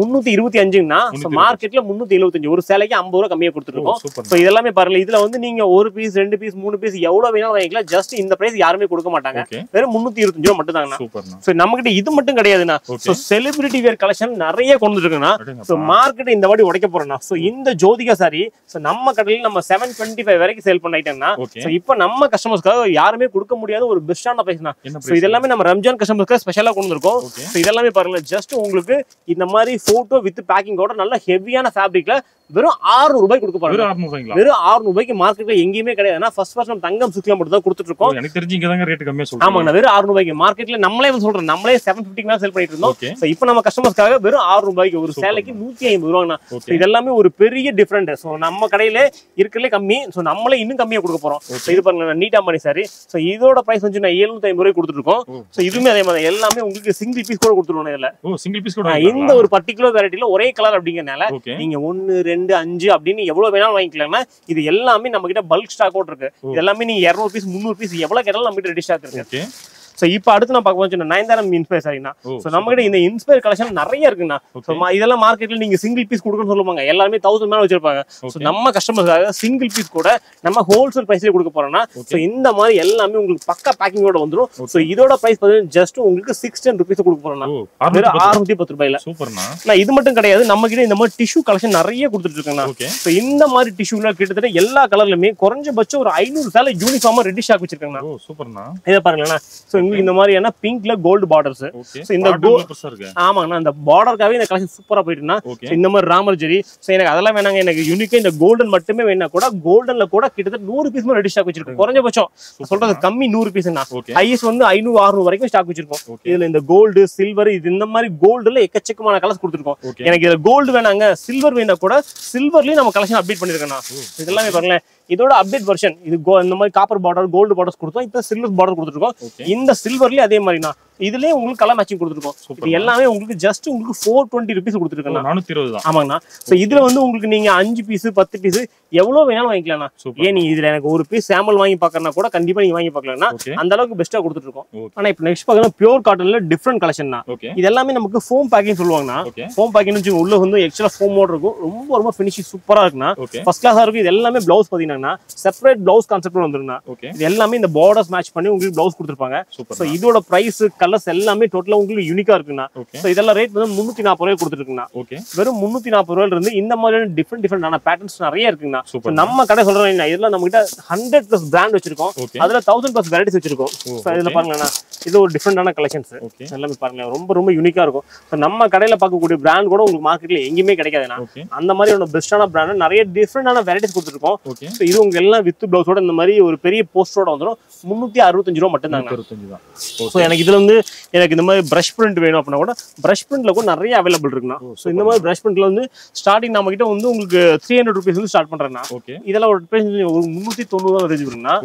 325னா மார்க்கெட்ல 375 ஒரு சேலைக்கு 50 ரூபாய் கம்மியா கொடுத்துருக்கோம். சோ இதெல்லாமே பாருங்க இதுல வந்து நீங்க ஒரு பீஸ் 2 பீஸ் 3 பீஸ் எவ்வளவு வேணாலும் வாங்கிக்கலாம். ஜஸ்ட் இந்த பிரைஸ் யாருமே கொடுக்க மாட்டாங்க. வெறும் 325 ரூபாய் மட்டும் தாங்கண்ணா. சோ நம்ம கிட்ட இது மட்டும் கிடையாதுண்ணா. சோ செலிபிரிட்டி வேர் கலெக்ஷன் நிறைய கொண்டு இருக்குன்னா. சோ மார்க்கெட் இந்த வாட்டி உடைக்க போறோம்னா. சோ இந்த ஜோதிகா சாரி சோ நம்ம கடையில நம்ம 725 வரைக்கும் சேல் பண்ணிட்டோம்னா. சோ இப்போ நம்ம கஸ்டமர்ஸ்க்காக யாருமே கொடுக்க முடியாத ஒரு பெஸ்டான பிரைஸ்னா. சோ இதெல்லாம் நம்ம ரம்ஜான் கஸ்டமர்ஸ்க்கு ஸ்பெஷலா கொண்டு இருக்கோம். சோ இதெல்லாம் பாருங்க ஜஸ்ட் உங்களுக்கு இந்த மாதிரி போட்டோ வித் பேக்கிங்கோட நல்ல ஹெவியான ஃபேப்ரிக்ல வெறும் 600 ரூபாய் கொடுக்க போறாங்க. வெறும் 600 ரூபாய்க்கு மார்க்கெட்ல எங்கேயுமே கிடையாதுன்னா ஃபர்ஸ்ட் நம்ம தங்கம் சில்க்ல மட்டும் தான் கொடுத்துட்டு இருக்கோம். எனக்கு தெரிஞ்சு இங்க தான் ரேட் கம்மியா சொல்றேன். ஆமாங்க வெறும் 600 ரூபாய்க்கு மார்க்கெட்ல நம்மளே சொல்றோம் நம்மளே 750 மேல சேல் பண்ணிட்டு இருந்தோம். சோ இப்போ நம்ம கஸ்டமர்ஸ்க்காக வெறும் 600 ரூபாய்க்கு ஒரு சேலைக்கு 150 ரூபாய்னா. சோ இதெல்லாம் ஒரு பெரிய டிஃபரண்ட். சோ நம்ம கடையில இருக்கறதுல கம்மி. சோ நம்மளே இன்னும் கம்மியா கொடுக்க போறோம். சோ இது பாருங்க நீட்டா மணி சாரி. சோ இதோட பிரைஸ் வந்து 750 ரூபாய் கொடுத்துட்டு இருக்கோம். சோ இதுமே அதே மாதிரி எல்லாமே உங்களுக்கு சிங்கிள் பீஸ் கூட கொடுத்துருவோம். இதுல சிங்கிள் பீஸ் கூட இந்த ஒரு பர்టిక్యులர் வெரைட்டில ஒரே கலர் அப்படிங்கறனால நீங்க 1 2 5 அப்படி எவ்வளவு வேணாலும் வாங்கிக்கலாம்னா. இது எல்லாமே நம்ம கிட்ட பல்க் ஸ்டாக் இருக்கு. இது எல்லாமே நீங்க 200 பீஸ் 300 பீஸ் எவ்வளவு கேட்டாலும் நம்ம கிட்ட ரெடி ஸ்டாக் இருக்கு. சோ இப்போ அடுத்து நான் பார்க்க போறேன் நயன்தாரம் இன்ஸ்பயர் சாரினா சோ நம்ம கிட்ட இந்த இன்ஸ்பயர் கலெக்ஷன் நிறைய இருக்குண்ணா சோ இதெல்லாம் மார்க்கெட்ல நீங்க சிங்கிள் பீஸ் கொடுக்கணும்னு சொல்லுவாங்க எல்லாருமே 1000 மேல வச்சிருப்பாங்க சோ நம்ம கஸ்டமர்ஸ்க்காக சிங்கிள் பீஸ் கூட நம்ம ஹோல்சேல் பிரைஸ்ல கொடுக்க போறோம்னா சோ இந்த மாதிரி எல்லாமே உங்களுக்கு பக்கா பேக்கிங்கோட வந்துரும் சோ இதோட பிரைஸ் பாத்தீங்கன்னா ஜஸ்ட் உங்களுக்கு 610 ரூபீஸ் கொடுக்க போறோம்னா வெறும் 610 ரூபாயில சூப்பர்ண்ணா நான் இது மட்டும் கிடையாது நம்ம கிட்ட இந்த மாதிரி டிஷ்யூ கலெக்ஷன் நிறைய கொடுத்துட்டு இருக்கேன் சோ இந்த மாதிரி டிஷ்யூல கிட்டத்தட்ட எல்லா கலர்லயுமே குறைஞ்சபட்சம் ஒரு 500 சேலை யூனிஃபார்மா ரெடி ஸ்டாக் வச்சிருக்காங்க சூப்பர்ண்ணா இத பாருங்களேன் சோ உங்களுக்கு இந்த மாதிரியான பிங்க்ல கோல்ட் பார்டர்ஸ் சோ இந்த ஆமாங்கண்ணா அந்த பார்டர்க்காவே இந்த கலெக்ஷன் சூப்பரா போயிட்டுனா இந்த மாதிரி ராமர் ஜெரி சோ எனக்கு அதெல்லாம் வேணாங்க எனக்கு யூனிக்கா இந்த கோல்டன் மட்டுமே வேணா கூட கோல்டன்ல கூட கிட்டத்தட்ட 100 பீஸ் ரெடி ஸ்டாக் வச்சிருக்கோம் குறைஞ்சபட்சம் சொல்றது கம்மி 100 பீஸ்னா ஹையஸ்ட் வந்து 500 600 வரைக்கும் ஸ்டாக் வச்சிருக்கோம் இதுல இந்த கோல்டு சில்வர் இது இந்த மாதிரி கோல்டுல எக்கச்சக்கமான கலர்ஸ் கொடுத்துருக்கோம் எனக்கு இதுல கோல்டு வேணாங்க சில்வர் வேணா கூட சில்வர்லயும் நம்ம கலெக்ஷன் அப்டேட் பண்ணிருக்கோம் இதெல்லாமே பாருங்களேன் இதோட அப்டேட் வெர்ஷன் இது இந்த மாதிரி காப்பர் பார்டர் கோல்டு பார்டர்ஸ் கொடுத்தோம் இப்போ சில்வர் பார்டர் கொடுத்துருக்கோம் இந்த சில்வர்லயே அதே மாதிரினா இதுலயே உங்களுக்கு கலர் மேட்சிங் கொடுத்துருக்கோம் இது எல்லாமே உங்களுக்கு ஜஸ்ட் உங்களுக்கு 420 ரூபீஸ் கொடுத்துருக்கேன் 420 தான் ஆமாங்கண்ணா சோ இதுல வந்து உங்களுக்கு நீங்க 5 பீஸ் 10 பீஸ் எவ்வளவு வேணாலும் வாங்கிக்கலாம் ஏன் நீங்க இதுல எனக்கு ஒரு பீஸ் சாம்பிள் வாங்கி பாக்கறனா கூட கண்டிப்பா நீங்க வாங்கி பாக்கலாம்னா அந்த அளவுக்கு பெஸ்டா கொடுத்துட்டு இருக்கோம் ஆனா இப்போ நெக்ஸ்ட் பாக்கறோம் பியூர் காட்டன்ல டிஃபரண்ட் கலெக்ஷன் தான் இது எல்லாமே நமக்கு ஃபோம் பேக்கிங் சொல்லுவாங்கனா ஃபோம் பேக்கிங் வந்து உள்ள வந்து எக்ஸ்ட்ரா ஃபோம் மோட் இருக்கும் ரொம்ப ரொம்ப ஃபினிஷிங் சூப்பரா இருக்குனா ஃபர்ஸ்ட் கிளாஸா இருக்கும் இது எல்லாமே ப்ளவுஸ் பாத்தீங்கன்னா செப்பரேட் ப்ளவுஸ் கான்செப்ட் வந்துருனா இது எல்லாமே இந்த பார்டர்ஸ் மேட்ச் பண்ணி உங்களுக்கு ப்ளவுஸ் கொடுத்திருப்பாங்க சோ இதோட பிரைஸ் கலர்ஸ் எல்லாமே டோட்டலா உங்களுக்கு யூனிக்கா இருக்குனா சோ இதெல்லாம் ரேட் வந்து 340 ரூபாய் கொடுத்துருக்குனா வெறும் 340 ரூபாயில இருந்து இந்த மாதிரியான டிஃபரண்ட் பேட்டர்ன்ஸ் நிறைய இருக்குனா நம்ம கடை சொல்றேன் இதெல்லாம் நம்ம கிட்ட 100+ பிராண்ட் வச்சிருக்கோம் அதுல 1000+ வெரைட்டிஸ் வச்சிருக்கோம் சோ இதுல பாருங்களேன் இது ஒரு டிஃபரண்டான கலெக்ஷன்ஸ் எல்லாமே பாருங்க ரொம்ப ரொம்ப யூனிக்கா இருக்கும் நம்ம கடையில பார்க்கக்கூடிய பிராண்ட் கூட உங்களுக்கு மார்க்கெட்ல எங்கயுமே கிடைக்காதுனா அந்த மாதிரி ஒரு பெஸ்டான பிராண்ட் நிறைய டிஃபரண்டான வெரைட்டிஸ் கொடுத்துருக்கோம் சோ இது உங்க எல்லாம் வித் பிளவுஸோட இந்த மாதிரி ஒரு பெரிய போஸ்டரோட வந்துரும் 365 ரூபாய் மட்டும் தான் சோ எனக்கு இதுல வந்து எனக்கு இந்த மாதிரி பிரஷ் பிரிண்ட் வேணும் அப்படின்னா கூட பிரஷ் பிரிண்ட்ல கூட நிறைய அவைலபிள் இருக்குண்ணா சோ இந்த மாதிரி பிரஷ் பிரிண்ட்ல வந்து ஸ்டார்டிங் நம்ம கிட்ட வந்து உங்களுக்கு 300 ரூபீஸ் வந்து ஸ்டார்ட் பண்றேன்னா இதெல்லாம் ஒரு 390 ரேஞ்ச் இருக்குண்ணா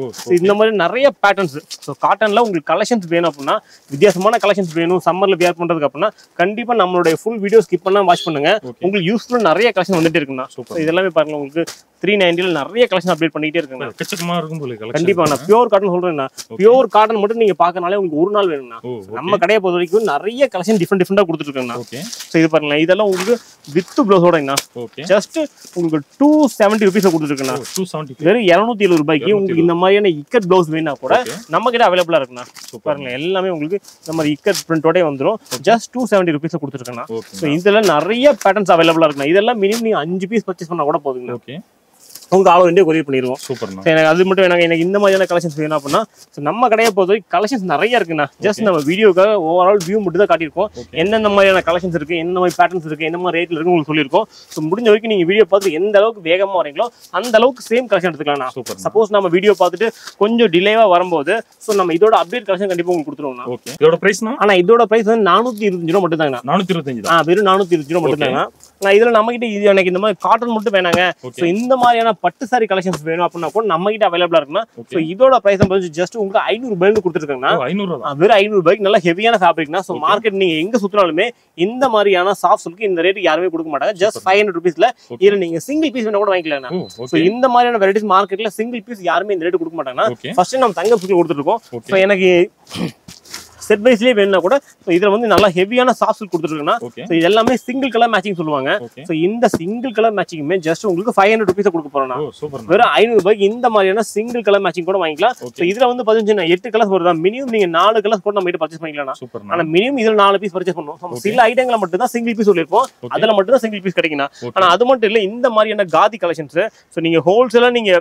இந்த மாதிரி நிறைய பேட்டர்ன்ஸ் சோ காட்டன்ல உங்களுக்கு கலெக்ஷன்ஸ் வேணும் அப்படின்னா வித்தியாசமான கலெக்ஷன்ஸ் வேணும் சம்மர்ல வியர் பண்றதுக்கு அப்படின்னா கண்டிப்பா நம்மளுடைய ஃபுல் வீடியோ ஸ்கிப் பண்ணா வாட்ச் பண்ணுங்க உங்களுக்கு யூஸ்ஃபுல் நிறைய கலெக்ஷன் வந்துட்டு இருக்குண்ணா இதெல்லாமே பாருங்க உங்களுக்கு 390 நிறைய கலெக்ஷன் அப்டேட் பண்ணிட்டே இருக்குங்க எக்கச்சக்கமா இருக்கும் போல கலெக்ஷன் கண்டிப்பா நான் பியூர் காட்டன் சொல்றேன்னா பியூர் காட்டன் மட்டும் நீங்க பாக்கறனால உங்களுக்கு ஒரு நாள் வேணும்னா நம்ம கடையை பொறுத்த வரைக்கும் நிறைய கலெக்ஷன் டிஃபரெண்டா கொடுத்துட்டு இருக்காங்க சோ இது பாருங்க இதெல்லாம் உங்களுக்கு வித் ப்ளவுஸோட ஜஸ்ட் உங்களுக்கு 270 ரூபீஸ் கொடுத்துருக்கேன் 270 வெறும் 270 ரூபாய்க்கு உங்களுக்கு இந்த மாதிரியான இக்கட் ப்ளவுஸ் வேணா கூட நம்ம கிட்ட அவைலபிளா இருக்குண்ணா பாருங்க எல்லாமே உங்களுக்கு இந்த மாதிரி இக்கட் பிரிண்டோட வந்துரும் ஜஸ்ட் 270 ரூபீஸ் கொடுத்துருக்கேன் சோ இதுல நிறைய பேட்டர்ன்ஸ் அவைலபிளா இருக்குண்ணா இதெல்லாம் மினிமம் நீங்க 5 பீஸ் பர்ச்சேஸ் பண்ணா கூட போதுங்க உங்க ஆல் இந்தியா கொரியர் பண்ணிடுவோம் எனக்கு அது மட்டும் வேணாங்க எனக்கு இந்த மாதிரியான கலெக்ஷன்ஸ் வேணும் அப்படின்னா நம்ம கடையை பொறுத்த வரைக்கும் கலெக்ஷன்ஸ் நிறைய இருக்குண்ணா ஜஸ்ட் நம்ம வீடியோக்காக ஓவரால் வியூ மட்டும் தான் காட்டியிருக்கோம் எந்தெந்த மாதிரியான கலெக்ஷன்ஸ் இருக்கு எந்த மாதிரி பேட்டர்ன்ஸ் இருக்கு எந்த மாதிரி ரேட்ல இருக்கு உங்களுக்கு சொல்லியிருக்கோம் ஸோ முடிஞ்ச வரைக்கும் நீங்க வீடியோ பார்த்து எந்த அளவுக்கு வேகமா வரீங்களோ அந்த அளவுக்கு சேம் கலெக்ஷன் எடுத்துக்கலாம் சப்போஸ் நம்ம வீடியோ பார்த்துட்டு கொஞ்சம் டிலேவா வரும்போது ஸோ நம்ம இதோட அப்டேட் கலெக்ஷன் கண்டிப்பா உங்களுக்கு கொடுத்துருவோம் இதோட பிரைஸ் ஆனா இதோட பிரைஸ் வந்து 425 ரூபாய் மட்டும் தாங்க 425 வெறும் 425 ரூபாய் மட்டும் தாங்க நான் இதுல நம்ம கிட்ட இது எனக்கு இந்த மாதிரி காட்டன் மட்டும் வேணாங்க ஸோ இந்த மாதிரியான பட்டு சாரி கலெக்ஷன்ஸ் வேணும் அப்படின்னா கூட நம்ம கிட்ட அவைலபிளா இருக்குன்னா சோ இதோட பிரைஸ் ஜஸ்ட் உங்களுக்கு 500 ரூபாய்க்கு கொடுத்துருக்காங்க வெறும் 500 ரூபாய்க்கு நல்ல ஹெவியான ஃபேப்ரிக்னா சோ மார்க்கெட் நீங்க எங்க சுத்தினாலுமே இந்த மாதிரியான சாஃப்ட் சில்க் இந்த ரேட் யாருமே கொடுக்க மாட்டாங்க ஜஸ்ட் 500 ரூபீஸ்ல இதுல நீங்க சிங்கிள் பீஸ் வேணா கூட வாங்கிக்கலாம் சோ இந்த மாதிரியான வெரைட்டிஸ் மார்க்கெட்ல சிங்கிள் பீஸ் யாருமே இந்த ரேட் கொடுக்க மாட்டாங்க ஃபர்ஸ்ட் நம்ம தங்கம் சில்க் கொடுத்துட்டு இருக்கோம் சோ எனக்கு செட் வைஸ்லயே வேணும்னா கூட இதுல வந்து நல்லா ஹெவியான சாஃப்ட் சில்க் கொடுத்துருக்குன்னா இது எல்லாமே சிங்கிள் கலர் மேட்சிங் சொல்லுவாங்க சோ இந்த சிங்கிள் கலர் மேட்சிங்குமே ஜஸ்ட் உங்களுக்கு 500 ரூபீஸ் கொடுக்க போறோம் வெறும் 500 ரூபாய்க்கு இந்த மாதிரியான சிங்கிள் கலர் மேட்சிங் கூட வாங்கிக்கலாம் சோ இதுல வந்து 8 கலர்ஸ் வருதா மினிமம் நீங்க 4 கலர்ஸ் கூட நம்ம கிட்ட பர்ச்சேஸ் பண்ணிக்கலாம் ஆனா மினிமம் இதுல 4 பீஸ் பர்ச்சேஸ் பண்ணுவோம் சில ஐட்டங்களை மட்டும் தான் சிங்கிள் பீஸ் சொல்லிருப்போம் அதுல மட்டும் தான் சிங்கிள் பீஸ் கிடைக்கும் ஆனா அது மட்டும் இல்ல இந்த மாதிரியான காதி கலெக்ஷன்ஸ் சோ நீங்க ஹோல்சேலா நீங்க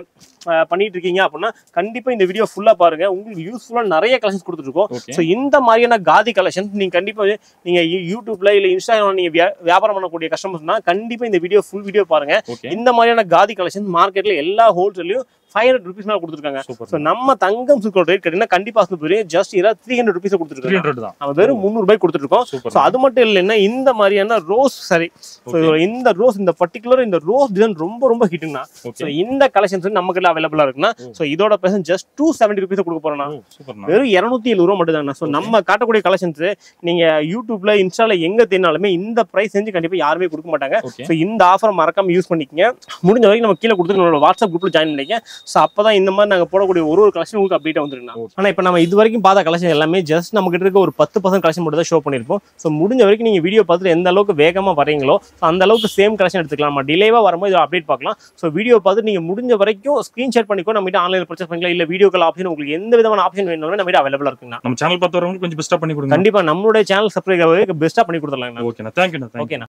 பண்ணிட்டு இருக்கீங்க அப்படின்னா கண்டிப்பா இந்த வீடியோ ஃபுல்லா பாருங்க உங்களுக்கு யூஸ்ஃபுல்லா நிறைய கலெக்ஷன்ஸ் கொடுத்துட்டு இருக்கோம் சோ இந்த மாதிரியான காதி கலெக்ஷன்ஸ் நீங்க கண்டிப்பா நீங்க யூடியூப்ல இல்ல இன்ஸ்டாகிராம்ல நீங்க வியாபாரம் பண்ணக்கூடிய கஸ்டமர்ஸ்னா கண்டிப்பா இந்த வீடியோ ஃபுல் வீடியோ பாருங்க இந்த மாதிரியான காதி கலெக்ஷன்ஸ் மார்க்கெட்ல எல்லா ஹோல்சேல்லயும் 500 ரூபீஸ் மேல கொடுத்துருக்காங்க சோ நம்ம தங்கம் சில்கோட ரேட் கேட்டீங்கன்னா கண்டிப்பா ஜஸ்ட் 300 ரூபீஸ் கொடுத்துருக்காங்க நம்ம வெறும் 300 ரூபாய் கொடுத்துருக்கோம் சோ அது மட்டும் இல்லைன்னா இந்த மாதிரியான ரோஸ் சரி இந்த ரோஸ் இந்த பர்டிகுலர் இந்த ரோஸ் டிசைன் ரொம்ப ரொம்ப ஹிட்னா சோ இந்த கலெக்ஷன்ஸ் நம்ம கிட்ட அவைலபிளா இருக்குன்னா சோ இதோட பிரைஸ் ஜஸ்ட் 270 ரூபீஸ் கொடுக்க போறோம் வெறும் 270 ரூபாய் மட்டும் தாங்க சோ நம்ம காட்டக்கூடிய கலெக்ஷன்ஸ் நீங்க யூடியூப்ல இன்ஸ்டால எங்க தேடினாலுமே இந்த பிரைஸ் செஞ்சு கண்டிப்பா யாருமே கொடுக்க மாட்டாங்க சோ இந்த ஆஃபர் மறக்காம யூஸ் பண்ணிக்கங்க முடிஞ்ச வரைக்கும் நம்ம கீழே கொடுத்து நம்மளோட வாட்ஸ்அப் குரூப்ல ஜாயின் பண்ணிக்கங்க ஸோ அப்பதான் இந்த மாதிரி நாங்க போடக்கூடிய ஒரு கலெக்ஷன் உங்களுக்கு அப்டேட் வந்துருக்குண்ணா. ஆனா இப்போ நம்ம இது வரைக்கும் பார்த்த கலெக்ஷன் எல்லாமே ஜஸ்ட் நம்ம கிட்ட இருக்க ஒரு 10% கலெக்ஷன் மட்டும் தான் ஷோ பண்ணிருப்போம். ஸோ முடிஞ்ச வரைக்கும் நீங்க வீடியோ பார்த்துட்டு எந்த அளவுக்கு வேகமா வரீங்களோ அந்த அளவுக்கு சேம் கலெக்ஷன் எடுத்துக்கலாம். நம்ம டிலேவா வரும்போது இதை அப்டேட் பார்க்கலாம். ஸோ வீடியோ பார்த்து நீங்க முடிஞ்ச வரைக்கும் ஸ்கிரீன்ஷாட் பண்ணிக்கோ, நம்ம கிட்ட ஆன்லைன் பர்ச்சேஸ் பண்ணிக்கலாம். இல்ல வீடியோ கால் ஆப்ஷன் உங்களுக்கு எந்த விதமான ஆப்ஷன் வேணும்னாலும் நம்ம கிட்ட அவைலபிளா இருக்குங்க. நம்ம சேனல் பார்த்து வரவங்களுக்கு கொஞ்சம் பெஸ்டா பண்ணி கொடுங்க. கண்டிப்பா நம்மளுடைய சேனல் சப்ஸ்கிரைப் பெஸ்டா பண்ணி கொடுத்துடலாம். ஓகேண்ணா, தேங்க்யூண்ணா. ஓகேண்ணா.